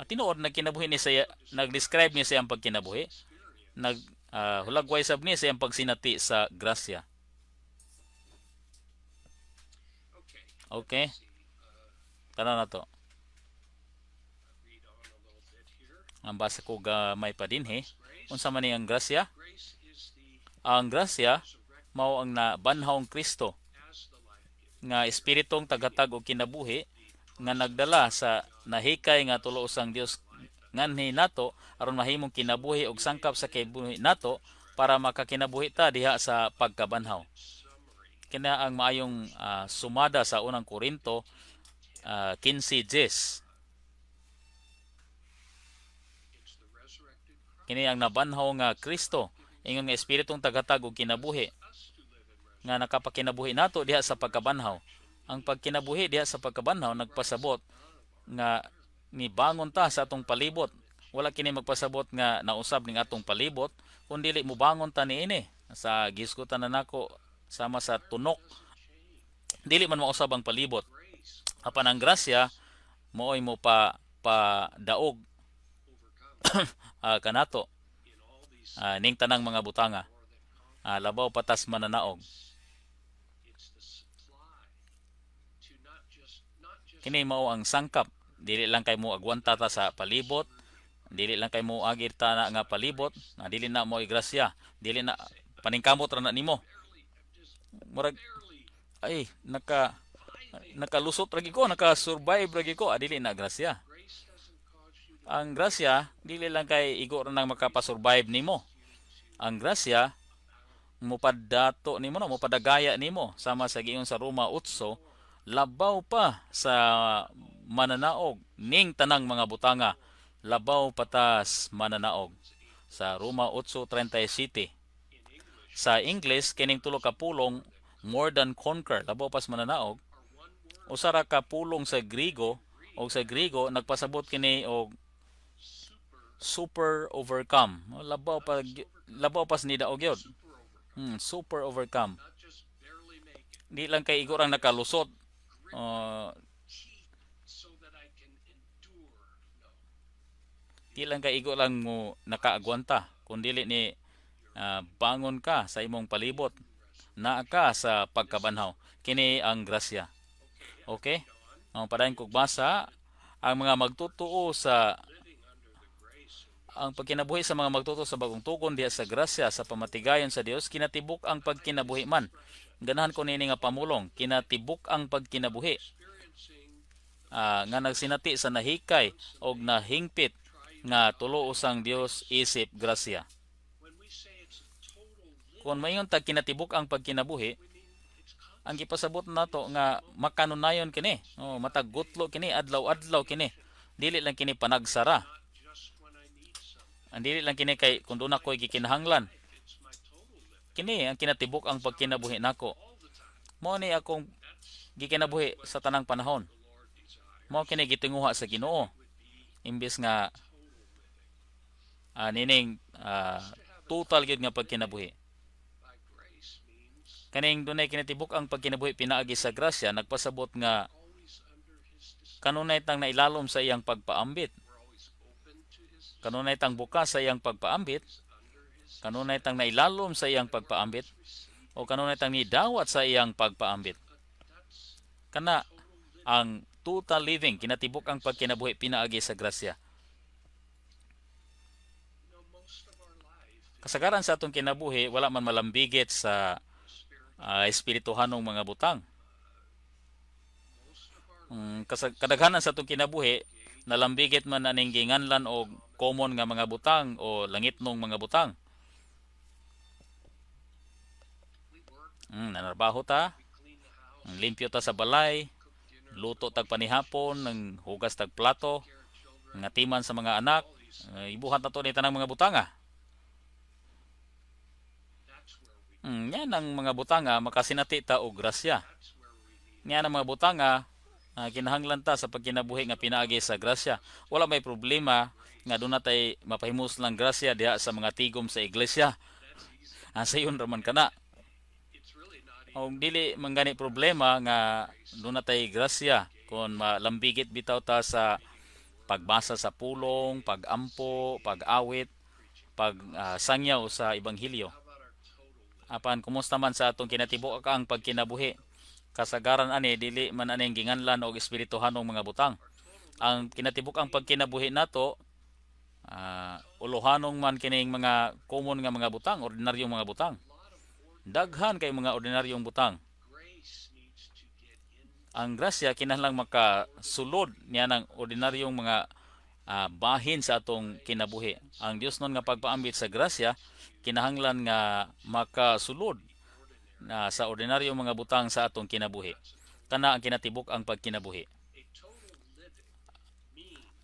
A: tinuod nagkinabuhi ni siya, nag-describe niya siyang pagkinabuhi, hulagway sab ni siyang pagsinati sa grasya. Okay, tara na to. Ang basa ko gamay pa din unsa man ang grasya? Ang grasya mao ang nabanhawng Kristo nga espiritong tagatag og kinabuhi nga nagdala sa nahikay nga tulo usang Dios nganhi nato aron mahimong kinabuhi og sangkap sa kinabuhi nato para makakinabuhi ta diha sa pagkabanhaw. Kina ang maayong sumada sa unang Korinto 15:10. Kini ang nabanhaw nga Kristo, ingon nga espiritong tagatag og kinabuhi nga nakapakinabuhi nato diha sa pagkabanhaw. Ang pagkinabuhi diha sa pagkabanhaw nagpasabot nga nibangon ta sa atong palibot. Wala kini magpasabot nga nausab ning atong palibot, kundi dili mo bangon ta niini sa gisgutan na nako sama sa tunok. Dili man mausab ang palibot. Apan ang grasya mooy mo pa daog kanato ning tanang mga butanga, labaw patas mananaog. Kini mao ang sangkap, dili lang kay mo agwanta ta sa palibot, dili lang kay mo agir ta na nga palibot, dili na mo grasya, dili na paningkamot ra na nimo. Murag ay nakalusot ra ko, naka-survive ra ko, dili na grasya. Ang grasya dili lang kay igo ra nang makapasurvive nimo. Ang grasya mupadato nimo no, mupadagaya nimo sama sa giingon sa Roma 8, labaw pa sa mananaog ning tanang mga butanga, labaw patas mananaog sa Roma 8:37. Sa English kining tulo ka pulong more than conquer, labaw pas mananaog, usa ra ka pulong sa Griego, o sa Griego nagpasabot kini og super overcome. Labaw pas ni daog yun. Super overcome. Di lang kay igorang nakalusot. Di lang kay igo lang mo nakaagwanta. Kundi ni bangon ka sa imong palibot. Naa ka sa pagkabanhaw. Kini ang grasya. Okay? Ang padayon kog basa, ang mga magtutuo sa ang pagkinabuhi sa mga magtuto sa bagong tukon diha sa grasya sa pamatigayon sa Dios, kinatibuk ang pagkinabuhi man. Ganahan ko nini nga pamulong, kinatibuk ang pagkinabuhi. Nga nagsinati sa nahikay o nahingpit nga tulo usang Dios isip grasya. Kung mayon tag kinatibuk ang pagkinabuhi, ang gipasabot nato nga makanunayon kini, matag gutlo kini, adlaw-adlaw kini. Dili lang kini panagsara. Dili lang kini kay kung doon ako'y gikinahanglan. Kini ang kinatibuk ang pagkinabuhi nako. Mao ni akong gikinabuhi sa tanang panahon. Mao kini gitinguha sa Ginoo. Imbes nga nining total gyud nga pagkinabuhi. Kaning dunay kinatibuk ang pagkinabuhi pinaagi sa grasya, nagpasabot nga kanunay tang nailalom sa iyang pagpaambit. Kanunay tang bukas sa iyang pagpaambit, kanunay tang nailalom sa iyang pagpaambit, o kanunay tang nidawat sa iyang pagpaambit. Kana ang total living, kinatibuk ang pagkinabuhi pinaagi sa grasya. Kasagaran sa atong kinabuhi, wala man malambigit sa espirituhanong mga butang. Kadaghanan sa atong kinabuhi, nalambigit man aning ginganlan o common nga mga butang o langitnong mga butang. Nanarbaho ta, limpyo ta sa balay, luto tag panihapon, ng hugas tag plato, ngatiman sa mga anak, ibuhat na to ni tanang mga butanga. Yan ang mga butanga makasinati ta og grasya. Yan ang mga butanga kinahanglan ta sa pagkinabuhi nga pinaagi sa grasya. Wala may problema nga doon natay mapahimos lang grasya diha sa mga tigom sa iglesia. Sayon raman kana. O dili man gani problema nga doon natay grasya kung malambigit bitaw ta sa pagbasa sa pulong, pagampo, pag-awit, pagsangyaw sa ebanghelyo. Apan kumusta man sa atong kinatibuk ang pagkinabuhi? Kasagaran ani dili man aning ginganlan og espirituhanong mga butang. Ang kinatibuk ang pagkinabuhi nato uluhanong man kining mga common nga mga butang, ordinaryong mga butang. Daghan kay mga ordinaryong butang. Ang grasya kinahanglang makasulod niya ng ordinaryong mga bahin sa atong kinabuhi. Ang Dios nun nga pagpaambit sa grasya kinahanglan nga makasulod na sa ordinaryo mga butang sa atong kinabuhi. Kana ang kinatibuk ang pagkinabuhi.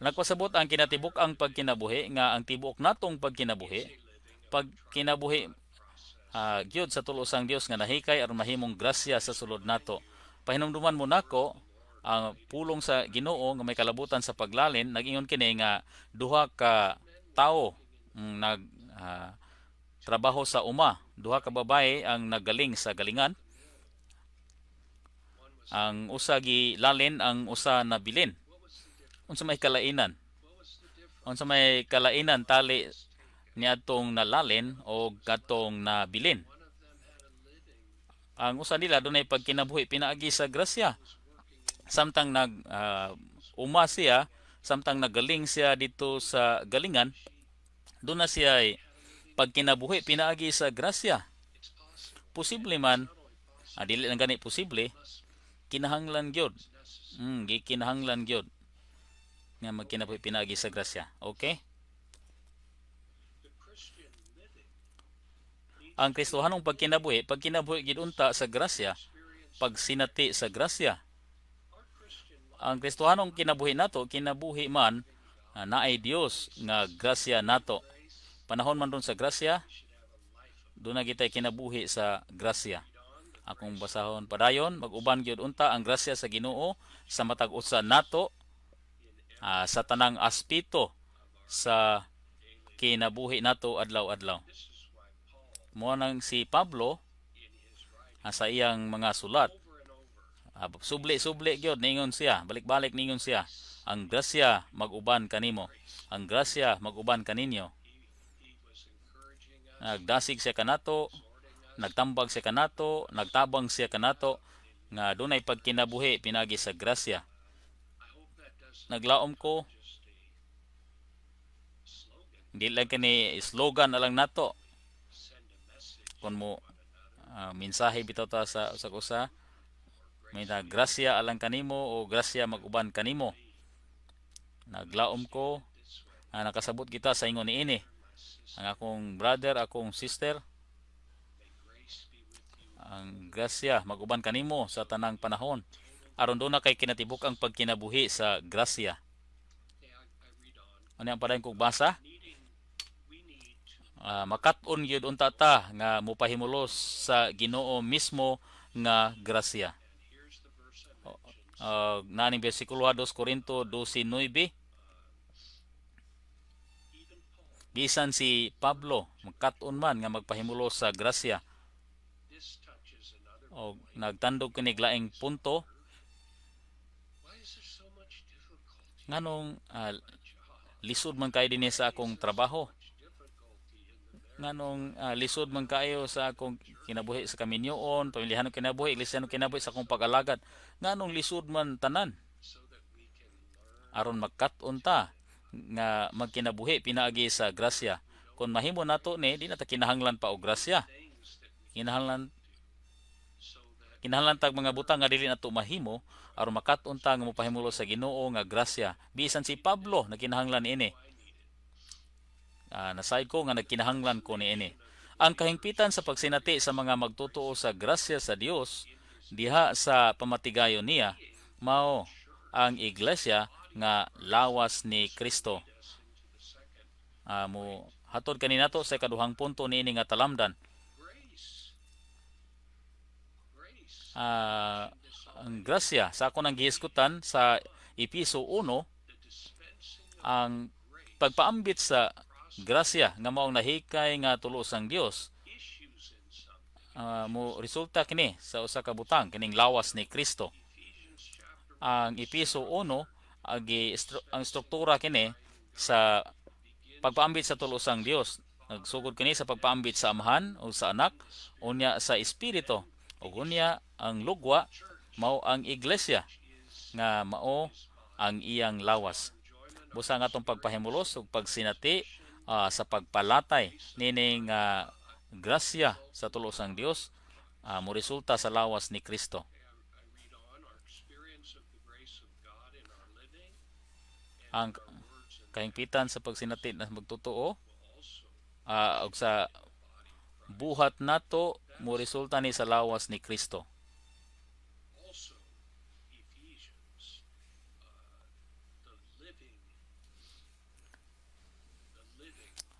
A: Nagpasabot ang kinatibuk ang pagkinabuhi nga ang tibuok natong pagkinabuhi gyud sa tulo sang Dios nga nahikay aron mahimong grasya sa sulod nato. Pahinumduman mo nako ang pulong sa Ginoo nga may kalabutan sa paglalin, nag-ingon kini nga duha ka tawo nag trabaho sa uma, duha ka babae ang naggaling sa galingan. Ang usa gilalin, ang usa nabilin. Unsa may kalainan? Unsa may kalainan tali niadtong nalalin o katong nabilin? Ang usa nila dunay pagkinabuhi pinaagi sa grasya. Samtang uma siya, samtang nagaling siya dito sa galingan, doon na siya ay pagkinabuhi pinaagi sa grasya. Posible man, dili lang gani posible, kinahanglan gyud. Gikinahanglan gyud nga magkinabuhi pinaagi sa grasya. Okay? Ang Kristohanong pagkinabuhi gid unta sa grasya, pagsinati sa grasya. Ang Kristohanong kinabuhi nato, kinabuhi man naay Dios nga grasya nato. Panahon man dun sa grasya, doon na kita kinabuhi sa grasya. Akong basahon padayon, mag-uban gyud unta ang grasya sa Ginoo sa matag usa nato sa tanang aspeto sa kinabuhi nato adlaw-adlaw. Mo nang si Pablo sa iyang mga sulat, subli-subli gyud ningon siya, balik-balik ningon siya, ang grasya mag-uban kanimo, ang grasya mag-uban kaninyo. Nagdasig siya kanato, nagtambag siya kanato, nagtabang siya kanato nga dunay pagkinabuhi pinagi sa grasya. Naglaom ko, hindi lang kini slogan na lang nato. Kung mo mensahe bitaw ta sa usa-usa, may grasya alang kanimo o grasya mag-uban kanimo. Naglaom ko, nakasabot kita sa ingon niini. Ang akong brother, akong sister, ang grasya mag-uban kanimo sa tanang panahon. Aron doon na kay kinatibuk ang pagkinabuhi sa grasya. Ano ang padayon kong basa? Makat-on gyud unta ta nga mopahimulos sa Ginoo mismo nga grasya. Naning bersikulo 2 Korinto 12:9. Bisan si Pablo makat-on man nga magpahimulos sa grasya. O nagtandog kini laing punto nganong lisod man kay dinhi sa akong trabaho, nganong lisod man kaayo sa akong kinabuhi sa kaminyoon, pamilyahanong kinabuhi, iglesyano kinabuhi sa akong pag-alagad, nganong lisod man tanan. Aron magkat-on ta nga magkinabuhi pinaagi sa grasya. Kung mahimo nato ni, di na ta kinahanglan pa og grasya. Kinahanglan tag mga butang nga dili nato mahimo aron makat-on ta nga mopahimulo sa Ginoo nga grasya. Bisan si Pablo nakinahanglan ini. Nasayod ko nga nagkinahanglan ko ni ini. Ang kahingpitan sa pagsinati sa mga magtutuo sa grasya sa Dios diha sa pamatigayon niya mao ang iglesia nga lawas ni Kristo. Mo hatod kanina to sa kaduhang punto niini nga talamdan. Ang grasya sa ako nang gihisgutan sa Episo 1, ang pagpaambit sa grasya nga maong nahikay nga tulo sang Dios mo resulta kini sa usa ka butang kining lawas ni Kristo. Ang Episo 1 ang struktura kini sa pagpaambit sa tulo sang Dios. Nagsugod kini sa pagpaambit sa Amahan o sa Anak unya sa Espiritu. Ug unya ang lugwa mao ang iglesia nga mao ang iyang lawas. Busa nga atong pagpahimulos ug pagsinati sa pagpalatay nining grasya sa tulo sang Dios mo resulta sa lawas ni Kristo. kahingpitan sa pagsinati na magtotoo, ug sa buhat nato mo resulta ni sa lawas ni Kristo.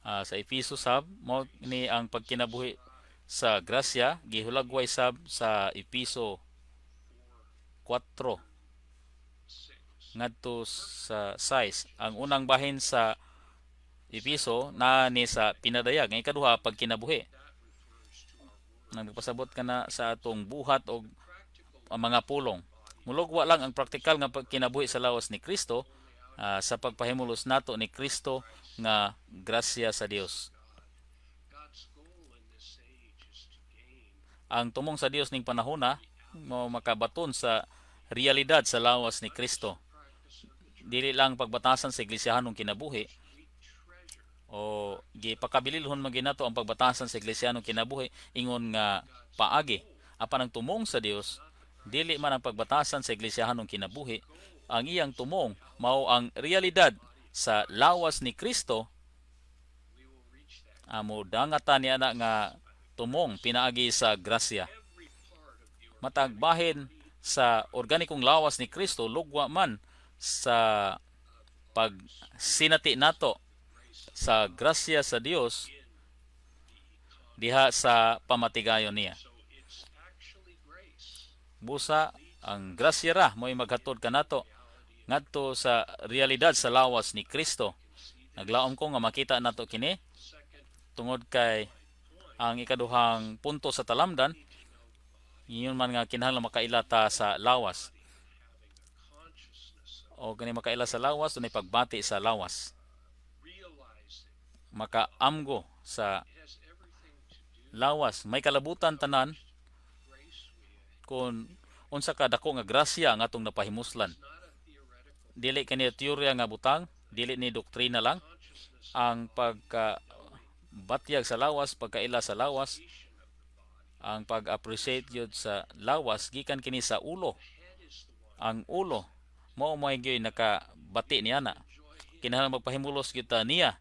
A: Sa Episo sab mo ni ang pagkinabuhi sa grasya gihulagway sab sa Episo 4 ngadto sa 6. Ang unang bahin sa Episo na ni sa pinadayag, ang ikaduha pagkinabuhi. Nagpasabot ka na sa atong buhat o ang mga pulong. Mulugwa lang ang praktikal nga pagkinabuhi sa lawas ni Kristo sa pagpahimulos nato ni Kristo nga grasya sa Dios. Ang tumong sa Dios ning panahona mo makabaton sa realidad sa lawas ni Kristo. Dili lang pagbatasan sa iglesiyanong kinabuhi o gipakabililhon man ginato ang pagbatasan sa iglesiyanong kinabuhi ingon nga paagi. Apan ang tumong sa Dios dili man ang pagbatasan sa iglesiyanong kinabuhi, ang iyang tumong mao ang realidad sa lawas ni Kristo. Amo dangatan niya na nga tumong pinaagi sa grasya. Matag bahin sa organikong lawas ni Kristo lugwa man sa pagsinati nato sa grasya sa Dios diha sa pamatigayon niya. Busa ang grasya ra mo'y maghatod kanato ngadto sa realidad sa lawas ni Kristo. Naglaom ko nga makita nato kini tungod kay ang ikaduhang punto sa talamdan iyon man nga kinahanglan makailata sa lawas. O kani makaila sa lawas dunay pagbati sa lawas. Makaamgo sa lawas, may kalabutan tanan kung unsa ka dako nga grasya ang atong napahimuslan. Dili kani teorya nga butang, dili ni doktrina lang ang pagbatyag sa lawas, pagkaila sa lawas, ang pag-appreciate yun sa lawas gikan kini sa ulo. Ang ulo mao may gyud nakabati niya na. Kinahanglan magpahimulos kita niya.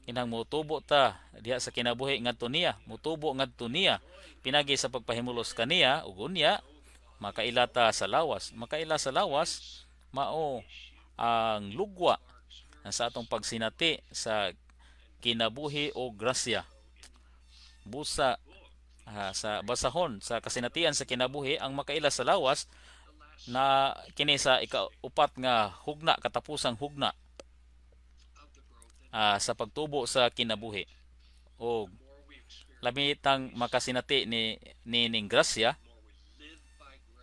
A: Kinahanglan motubo ta diha sa kinabuhi ngadto niya, motubo ngadto niya. Pinagi sa pagpahimulos kaniya ug unya makaila ta sa lawas. Makaila sa lawas mao ang lugwa sa atong pagsinati sa kinabuhi o grasya. Busa sa basahon sa kasinatian sa kinabuhi ang makaila sa lawas na kini sa ikaupat nga hugna, katapusang hugna sa pagtubo sa kinabuhi. O labitang makasinati ning grasya,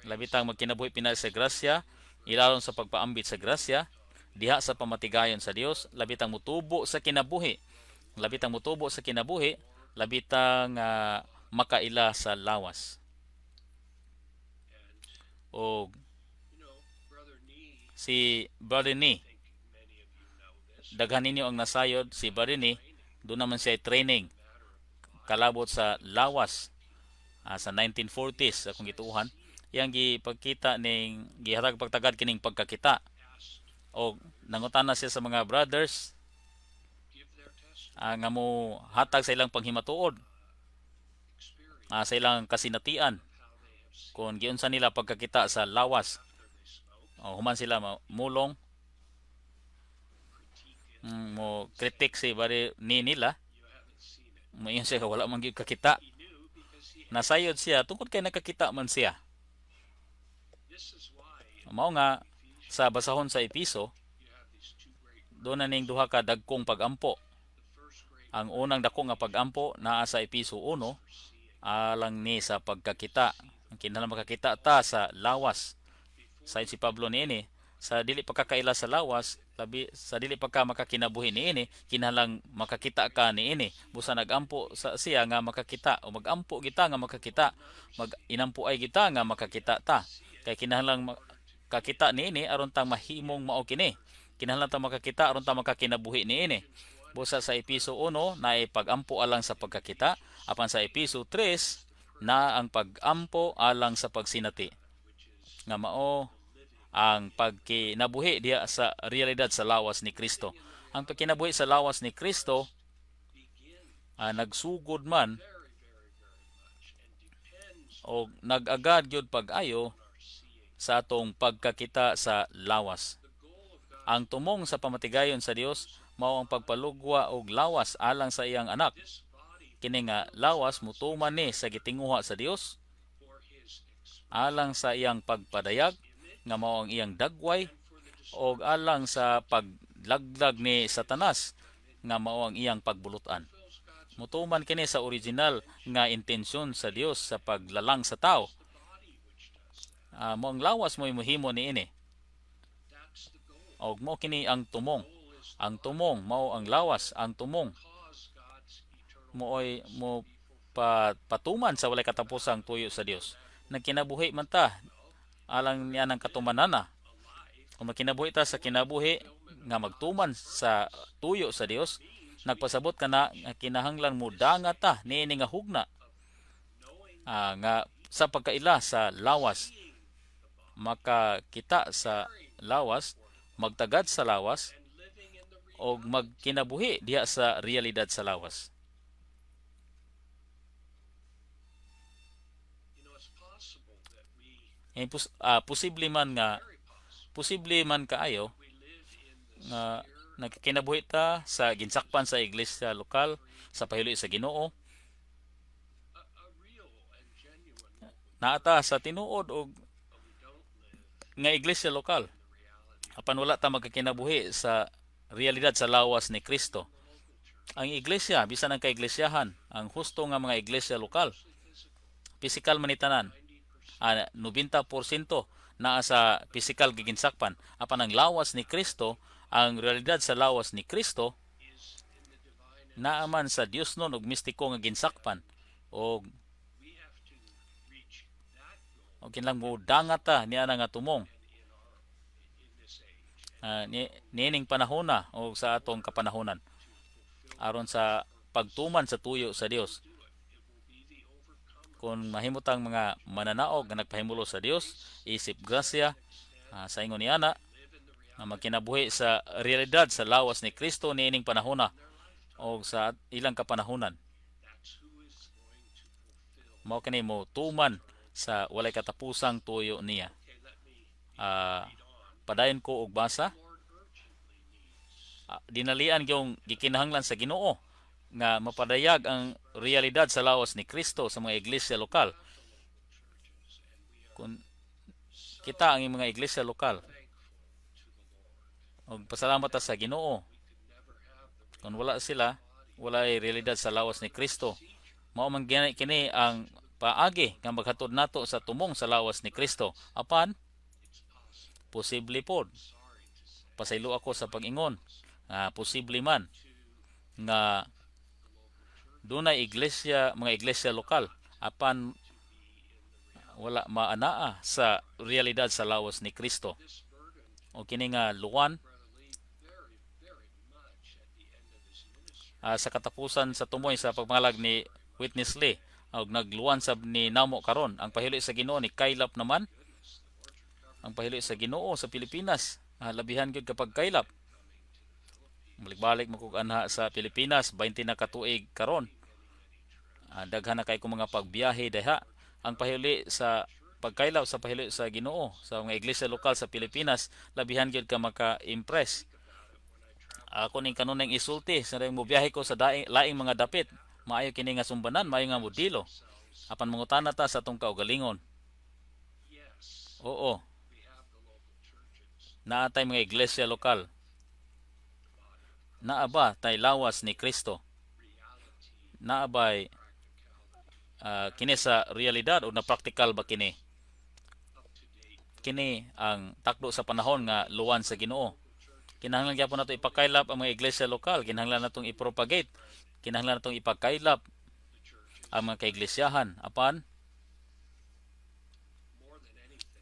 A: labitang magkinabuhi pinay sa grasya, ilalon sa pagpaambit sa grasya, diha sa pamatigayon sa Dios, labitang mutubo sa kinabuhi. Labitang mutubo sa kinabuhi, labitang makaila sa lawas. O si Brother Nee, daghan ninyo ang nasayod si Brother Nee, doon naman siya training kalabot sa lawas sa 1940s akong gituuhan. Yang gipagkita ning gihatag pagtagad kining pagkakita. O nangutana siya sa mga brothers nga mo hatag sa ilang panghimatuod, sa ilang kasinatian kung giunsa nila pagkakita sa lawas. Human sila mulong mo kritik si bari ni nila. Mayon siya wala man gyud kakita. Nasayod siya tungkol kay nakakita man siya. Mao nga sa basahon sa Episo doon na ning duha ka dagkong pagampo. Ang unang dako nga pagampo naa sa Episo 1 alang ni sa pagkakita. Ang kinahanglan makakita ta sa lawas. Sa si Pablo niini sa dili pagkakaila sa lawas, labi sa dili pagka makakinabuhi niini, kinahanglan makakita ka niini. Busa nagampo sa siya nga makakita o magampo kita nga makakita, mag-inampo ay kita nga makakita ta. Kay kinahanglan makakita niini aron tang mahimong mao kini. Kinahanglan ta makakita aron ta makakinabuhi niini. Busa sa Episo 1 na pagampo alang sa pagkakita, apan sa Episo 3 na ang pagampo alang sa pagsinati. Nga mao ang pagkinabuhi diha sa realidad sa lawas ni Kristo. Ang pagkinabuhi sa lawas ni Kristo nagsugod man o nag-agad gyud pag-ayo sa atong pagkakita sa lawas. Ang tumong sa pamatigayon sa Dios mao ang pagpalugwa og lawas alang sa iyang anak. Kini nga lawas mutuman ni sa gitinguha sa Dios alang sa iyang pagpadayag nga mao ang iyang dagway o alang sa paglaglag ni Satanas nga mao ang iyang pagbulutan. Mutuman kini sa original nga intensyon sa Dios sa paglalang sa tao. Mo ang lawas mo muhimo niini. Og mo kini ang tumong. Ang tumong mao ang lawas, ang tumong mooy mo patuman sa walay katapusang tuyo sa Dios. Nagkinabuhi man ta alang niya ng katumanana. Kung makinabuhi ta sa kinabuhi nga magtuman sa tuyo sa Dios, nagpasabot ka na kinahanglan mo dangat ta niini nga hugna nga sa pagkaila sa lawas, makakita sa lawas, magtagad sa lawas o magkinabuhi diha sa realidad sa lawas. Posible man kaayo nga nagkinabuhi ta sa ginsakpan sa iglesia lokal sa pahiloy sa Ginoo, naata sa tinuod og nga iglesia lokal apan wala ta magkakinabuhi sa realidad sa lawas ni Kristo. Ang iglesia bisan ang kaiglesiyahan, ang husto nga mga iglesia lokal, pisikal manitanan 90% naa sa pisikal giginsakpan, apan ang lawas ni Kristo, ang realidad sa lawas ni Kristo naa man sa Dios nun og mistiko nga ginsakpan og kinahanglan mo dangat ta niya nga tumong niining panahona o sa atong kapanahonan aron sa pagtuman sa tuyo sa Dios. Kung mahimutang mga mananaog nga nagpahimulo sa Dios, isip grasya sa ingon niana na magkinabuhi sa realidad sa lawas ni Kristo niining panahona o sa ilang kapanahonan. Mao kini mo tuman sa walay katapusang tuyo niya. Padayon ko og basa. Dinalian yung gikinahanglan sa Ginoo nga mapadayag ang realidad sa lawas ni Kristo sa mga iglesia lokal. Kung kita ang mga iglesia lokal, og pasalamat ta sa Ginoo. Kung wala sila, wala ay realidad sa lawas ni Kristo. Mao man kini ang paagi nga maghatod nato sa tumong sa lawas ni Kristo. Apan posible pod. Pasaylo ako sa pag-ingon. Posible man nga dunay iglesia, mga iglesia lokal apan wala maanaa sa realidad sa lawas ni Kristo. O kini nga luwan sa katapusan sa tumoy sa pagmangalag ni Witness Lee og nagluwan sab ni namo karon ang pahiloy sa Ginoo ni kaylap naman. Ang pahiloy sa Ginoo sa Pilipinas labihan gyud kapag kaylap. Balik-balik mo kog anha sa Pilipinas 20 na katuig karon. Daghan na kay ko mga pagbiyahe diha. Ang pahiuli sa pagkailaw sa pahiuli sa Ginoo sa mga iglesia lokal sa Pilipinas, labihan gyud ka maka-impress. Ako ning kanunay isulti sa mo biyahe ko sa laing mga dapit. Maayo kini nga sumbanan, maayo nga modelo. Apan mangutana ta sa atong kaugalingon. Oo. Naatay mga iglesia lokal. Naaba tay lawas ni Kristo. Naabay kini sa realidad o na practical ba kini? Kini ang takdo sa panahon nga luwan sa Ginoo. Kinahanglan gyapon nato ipakaylap ang mga iglesia lokal, kinahanglan natong i-propagate, kinahanglan natong ipakaylap ang mga kaiglesiyahan. Apan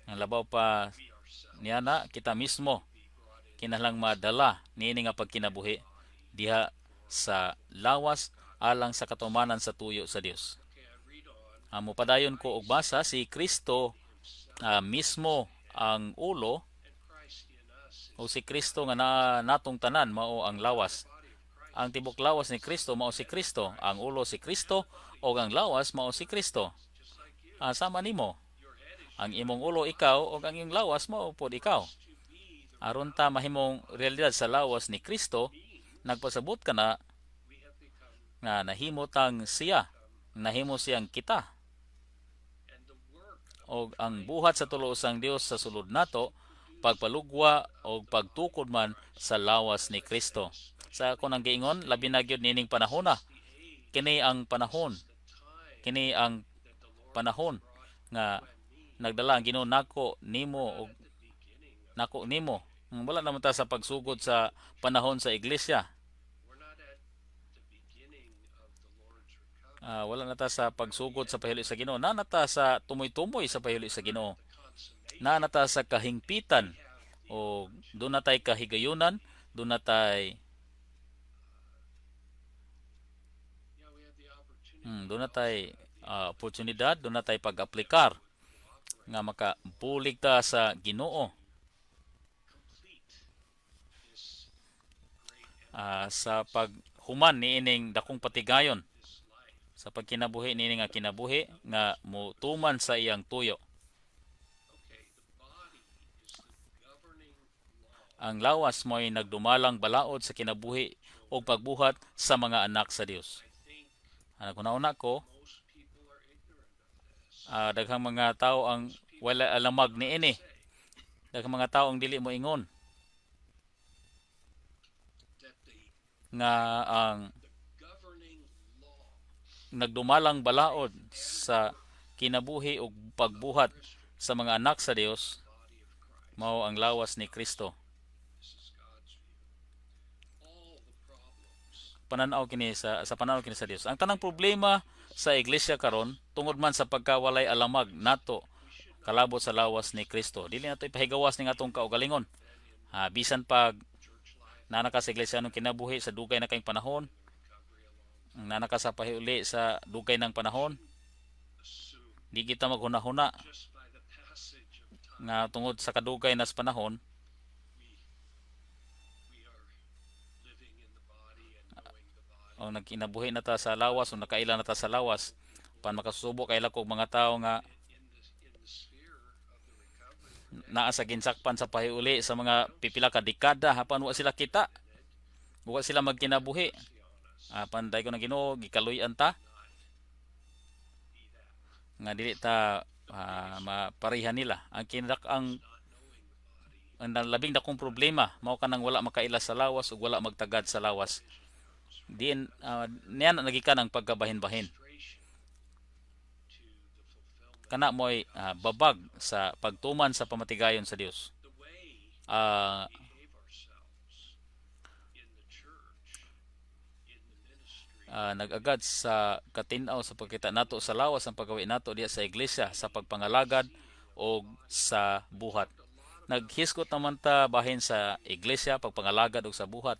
A: ang labaw pa niya na kita mismo kinahanglang madala niini nga pagkinabuhi diha sa lawas alang sa katumanan sa tuyo sa Dios. Mupadayon ko og basa si Kristo mismo ang ulo O si Kristo nga natong tanan mao ang lawas. Ang tibok lawas ni Kristo mao si Kristo, ang ulo si Kristo o ang lawas mao si Kristo. Sama nimo. Ang imong ulo ikaw o ang imong lawas mao pod ikaw. Aron ta mahimong realidad sa lawas ni Kristo, nagpasabot ka na nga nahimo tang siya, nahimo siyang kita. O ang buhat sa tulo usang Dios sa sulod nato, pagpalugwa o pagtukod man sa lawas ni Kristo. Sa ako nang giingon, labi na gyud nining panahon na. Kini ang panahon. Kini ang panahon nga nagdala ang Ginoo nako nimo og nako nimo. Wala naman ta sa pagsugod sa panahon sa iglesia. Wala na ta sa pagsugod sa pahili sa Ginoo. Na nata sa tumoy-tumoy sa pahili sa Ginoo. Na nata sa kahingpitan o doon na tay kahigayunan, doon na tay doon na tay oportunidad, doon na tay pag-aplikar nga makabulig ta sa Ginoo sa paghuman niining dakong patigayon sa pagkinabuhi niini nga kinabuhi nga mutuman sa iyang tuyo. Ang lawas mo'y nagdumalang balaod sa kinabuhi o pagbuhat sa mga anak sa Dios. Kuna-una ko, daghang mga tao ang wala alamag niini. Daghang mga tao ang dili mo ingon nga ang nagdumalang balaod sa kinabuhi o pagbuhat sa mga anak sa Dios mao ang lawas ni Kristo. Pananaw kini sa pananaw kini sa Dios. Ang tanang problema sa iglesia karon tungod man sa pagkawalay alamag nato kalabot sa lawas ni Kristo. Dili nato ipahigawas ning atong kaugalingon. Bisan pag nanaka sa iglesia nung kinabuhi sa dugay na kayong panahon, nanaka sa pahiuli sa dugay ng panahon, di kita maghuna-huna nga tungod sa kadugay nas panahon o nagkinabuhi na ta sa lawas o nakaila na ta sa lawas pan makasubo kay lakog mga tao nga naa sa ginsakpan sa pahiuli sa mga pipila ka dekada hapan wa sila kita, wa sila magkinabuhi. Panday ko na Ginoo gikaluy-an ta nga dili ta maparihan nila. Ang ang labing dakong problema mao kanang wala makaila sa lawas ug wala magtagad sa lawas. Diin niyan nagikan ang pagkabahin-bahin. Kana mo'y babag sa pagtuman sa pamatigayon sa Dios. Nag-agad sa katinaw sa pagkita nato sa lawas ang paggawi nato diya sa iglesia sa pagpangalagad o sa buhat. Naghiskot naman ta bahin sa iglesia pagpangalagad o sa buhat.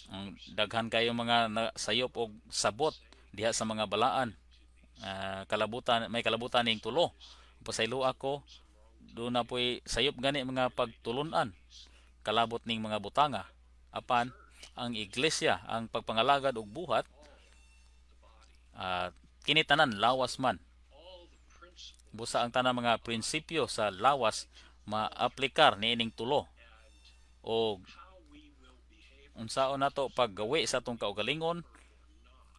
A: Ang daghan kayo mga sayop og sabot diha sa mga balaan. May kalabutan ning tulo. Pasaylo ako do na po'y sayop gani mga pagtulunan kalabot ning mga butanga. Apan ang iglesia ang pagpangalagad og buhat kini tanan lawas man. Busa ang tanan mga prinsipyo sa lawas maaplikar niining tulo o unsaon nato paggawi sa atong kaugalingon,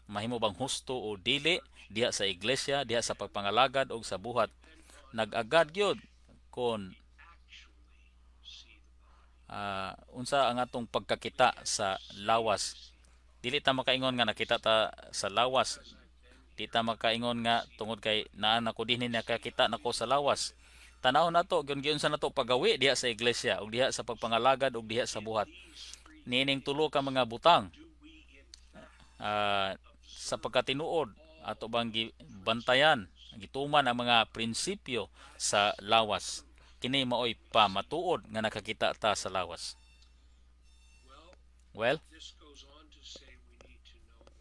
A: mahimo bang husto o dili diha sa iglesia, diha sa pagpangalagad o sa buhat. Nag-agad gyud kon unsa ang atong pagkakita sa lawas. Dili ta makaingon nga nakita ta sa lawas. Di ta makaingon nga tungod kay naa nako dinhi nakakita nako sa lawas. Tanaw nato gyud sa nato pagawi diha sa iglesia ug diha sa pagpangalagad ug diha sa buhat. Nining tulo ka mga butang sa pagkatinuod ato bang bantayan gituman ang mga prinsipyo sa lawas. Kini maoy pamatuod nga nakakita ta sa lawas. Well,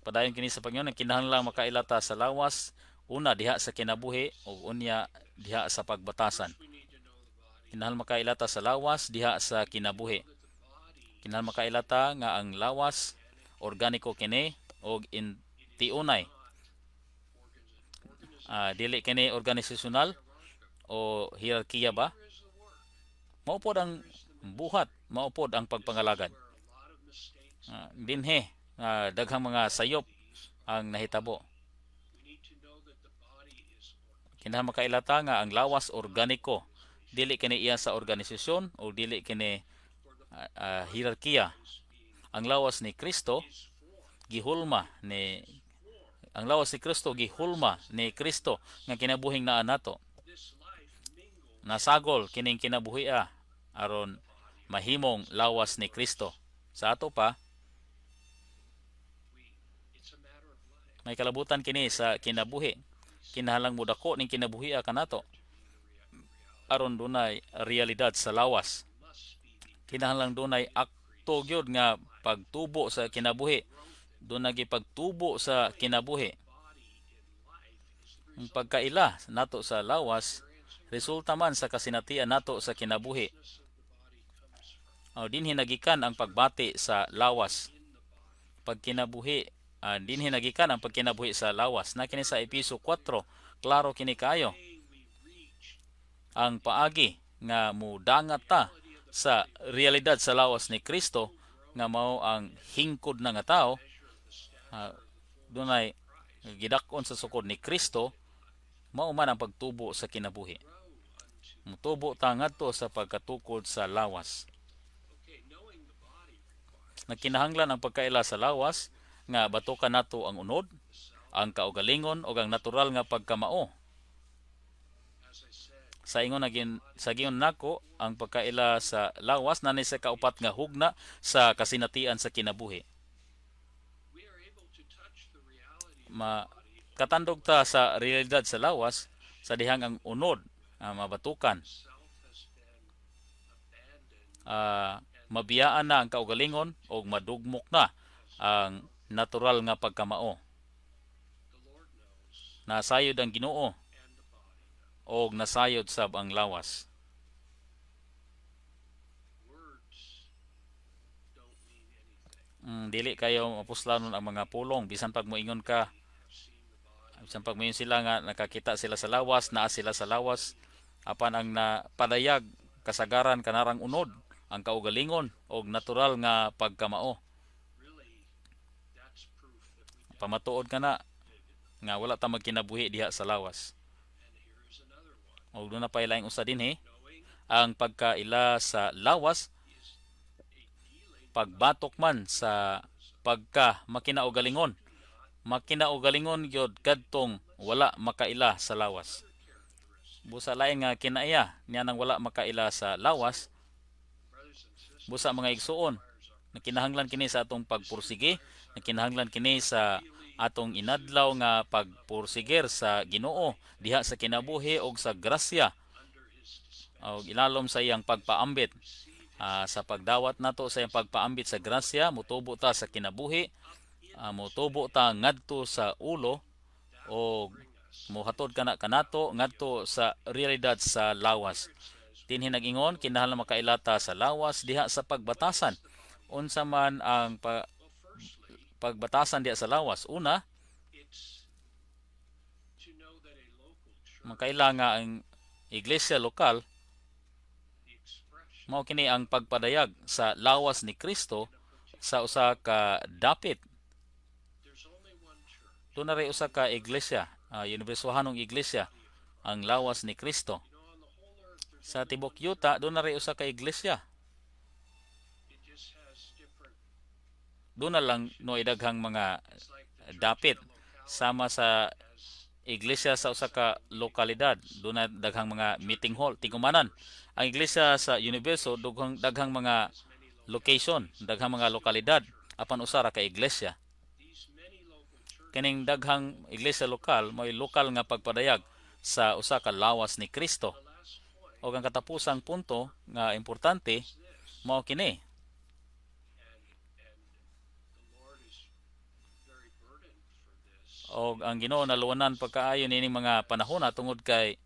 A: padayon kini sa Panginoon kinahanglan makaila ta sa lawas una diha sa kinabuhi ug unya diha sa pagbatasan. Kinahal makailata sa lawas diha sa kinabuhi. Kinahal makailata nga ang lawas organiko kini og tiunay. Dili kini organisasyonal o hierarkiya ba? Maupod ang buhat, maupod ang pagpangalagad. Dinhi daghang mga sayop ang nahitabo. Kinahal makailata nga ang lawas organiko, dili kini iya sa organisasyon o dili kini hierarkiya. Ang lawas ni Kristo gihulma ni Kristo nga kinabuhing naa nato. Nasagol kining kinabuhia aron mahimong lawas ni Kristo. Sa ato pa, may kalabutan kini sa kinabuhi. Kinahanglang mudako ning kinabuhia kanato aron dunay realidad sa lawas. Kinahanglang dunay akto gyud nga pagtubo sa kinabuhi. Dunay gipagtubo sa kinabuhi. Ang pagkaila nato sa lawas resulta man sa kasinatian nato sa kinabuhi. Dinhi nagikan ang pagbati sa lawas. Pagkinabuhi, dinhi nagikan ang pagkinabuhi sa lawas. Na kini sa Episo 4, klaro kini kayo. Ang paagi nga mudangat ta sa realidad sa lawas ni Kristo nga mao ang hingkod na nga tao, dunay gidakon sa sukod ni Kristo, mao man ang pagtubo sa kinabuhi. Mutubo ta ngadto sa pagkatukod sa lawas. Nagkinahanglan ang pagkaila sa lawas nga batukan nato ang unod, ang kaugalingon o ang natural nga pagkamao. Sa giyon nako ang pagkaila sa lawas nanay sa kaupat nga hugna sa kasinatian sa kinabuhi. Katandog ta sa realidad sa lawas sa dihang ang unod mabatukan. Mabiyaan na ang kaugalingon o madugmok na ang natural nga pagkamao. Nasayod ang Ginoo o nasayod sab ang lawas. Dili kayo mapuslanon ang mga pulong bisan pag moingon ka, bisan pag moingon sila nga nakakita sila sa lawas, naa sila sa lawas, apan ang napadayag kasagaran kanarang unod ang kaugalingon o natural nga pagkamao. Pamatuod ka na nga wala ta magkinabuhi diha sa lawas. O doon na pa ilaing usa dinhi, ang pagkaila sa lawas pagbatok man sa pagka makinaugalingon. Makinaugalingon gyud kadtong wala makaila sa lawas. Busa lain nga kinaiya niya nang wala makaila sa lawas. Busa mga igsuon, nakinahanglan kini sa atong pagpursige, nakinahanglan kini sa atong inadlaw nga pagpursiger sa Ginoo diha sa kinabuhi og sa grasya og ilalom sa iyang pagpaambit. Sa pagdawat nato sa iyang pagpaambit sa grasya, mutubo ta sa kinabuhi, mutubo ta ngadto sa ulo o muhatod kanato ngadto sa realidad sa lawas. Dinhi nag-ingon kinahanglan makailata sa lawas diha sa pagbatasan. Unsa man ang pagbatasan diha sa lawas? Una, makaila nga ang iglesia lokal mao kini ang pagpadayag sa lawas ni Kristo sa usa ka dapit. Doon na rin usa ka iglesia, unibersohanong iglesia, ang lawas ni Kristo. Sa tibok yuta, doon na rin usa ka iglesia. Doon na lang no idaghang mga dapit sama sa iglesia sa usa ka lokalidad. Doon na daghang mga meeting hall, tigumanan. Ang iglesia sa universo daghang mga location, daghang mga lokalidad apan usa ra ka iglesia. Kining daghang iglesia lokal mo'y lokal nga pagpadayag sa usa ka lawas ni Kristo. O ang katapusang punto nga importante mao kini. O ang Ginoo naluwanan pagkaayo nining mga panahon tungod kay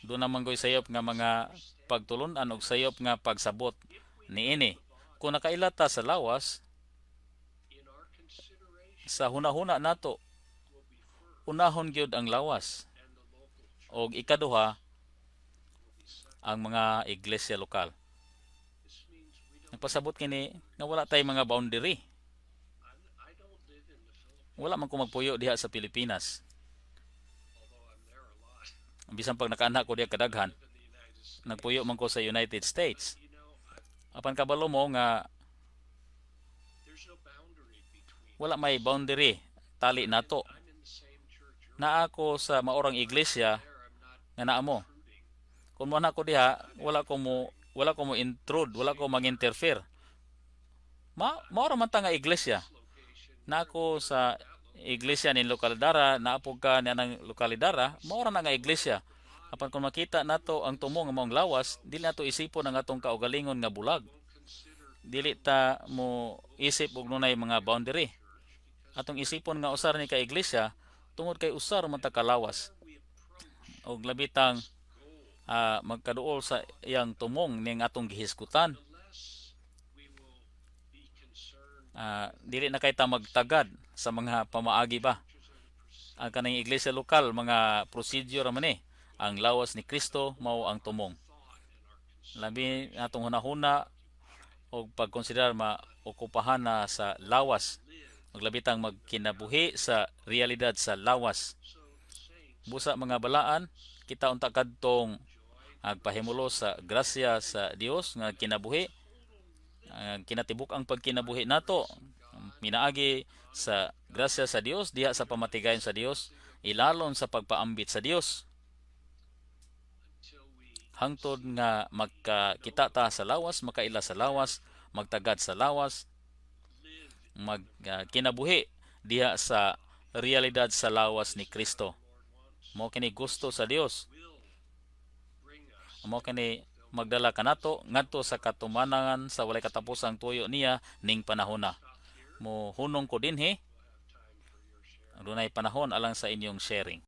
A: Doon naman ko'y sayop nga mga pagtulunan og sayop nga pagsabot niini. Kung nakailata sa lawas, sa hunahuna nato, unahon gyud ang lawas. Og ikaduha, ang mga iglesia lokal. Nagpasabot kini nga wala tay mga boundary. Wala man ko magpuyo diha sa Pilipinas. Bisan pag nakaanak ko diha kadaghan, nagpuyo man ko sa United States. Apan kabalo mo nga wala may boundary tali nato. Naa ako sa maorang iglesia nga naa mo. Kung mo na ko diha, wala ko mo intrude, wala ko mag-interfere. Maora man ta nga iglesia. Na ako sa iglesia ni lokalidara, naapog ka niya ng lokalidara, maora na nga iglesia. Apan kung makita nato ang tumong nga maong lawas, dili nato isipon ang atong kaugalingon nga bulag. Dili ta mo isip og nunay mga boundary. Atong isipon nga usar ni ka iglesia, tungod kay usar man ta kalawas. Og labitang magkaduol sa iyang tumong ning atong gihisgutan. Dili na kay ta magtagad sa mga pamaagi ba. Ang kanang iglesia lokal, mga procedure man ni. Ang lawas ni Kristo mao ang tumong. Labi natong hunahuna og pagkonsiderar maokupahan na sa lawas. Og labitang magkinabuhi sa realidad sa lawas. Busa mga balaan, kita unta kadtong agpahimulo sa grasya sa Dios nga kinabuhi, kinatibuk ang pagkinabuhi nato, minaagi sa grasya sa Dios diha sa pamatigayon sa Dios, ilalon sa pagpaambit sa Dios. Hangtod nga magkakita ta sa lawas, makaila sa lawas, magtagad sa lawas, magkinabuhi diha sa realidad sa lawas ni Kristo. Mao kini gusto sa Dios. Mao kini magdala kanato ngadto sa katumanan sa walay katapusang tuyo niya ning panahona. Mo hunong ko dinhi. Dunay panahon alang sa inyong sharing.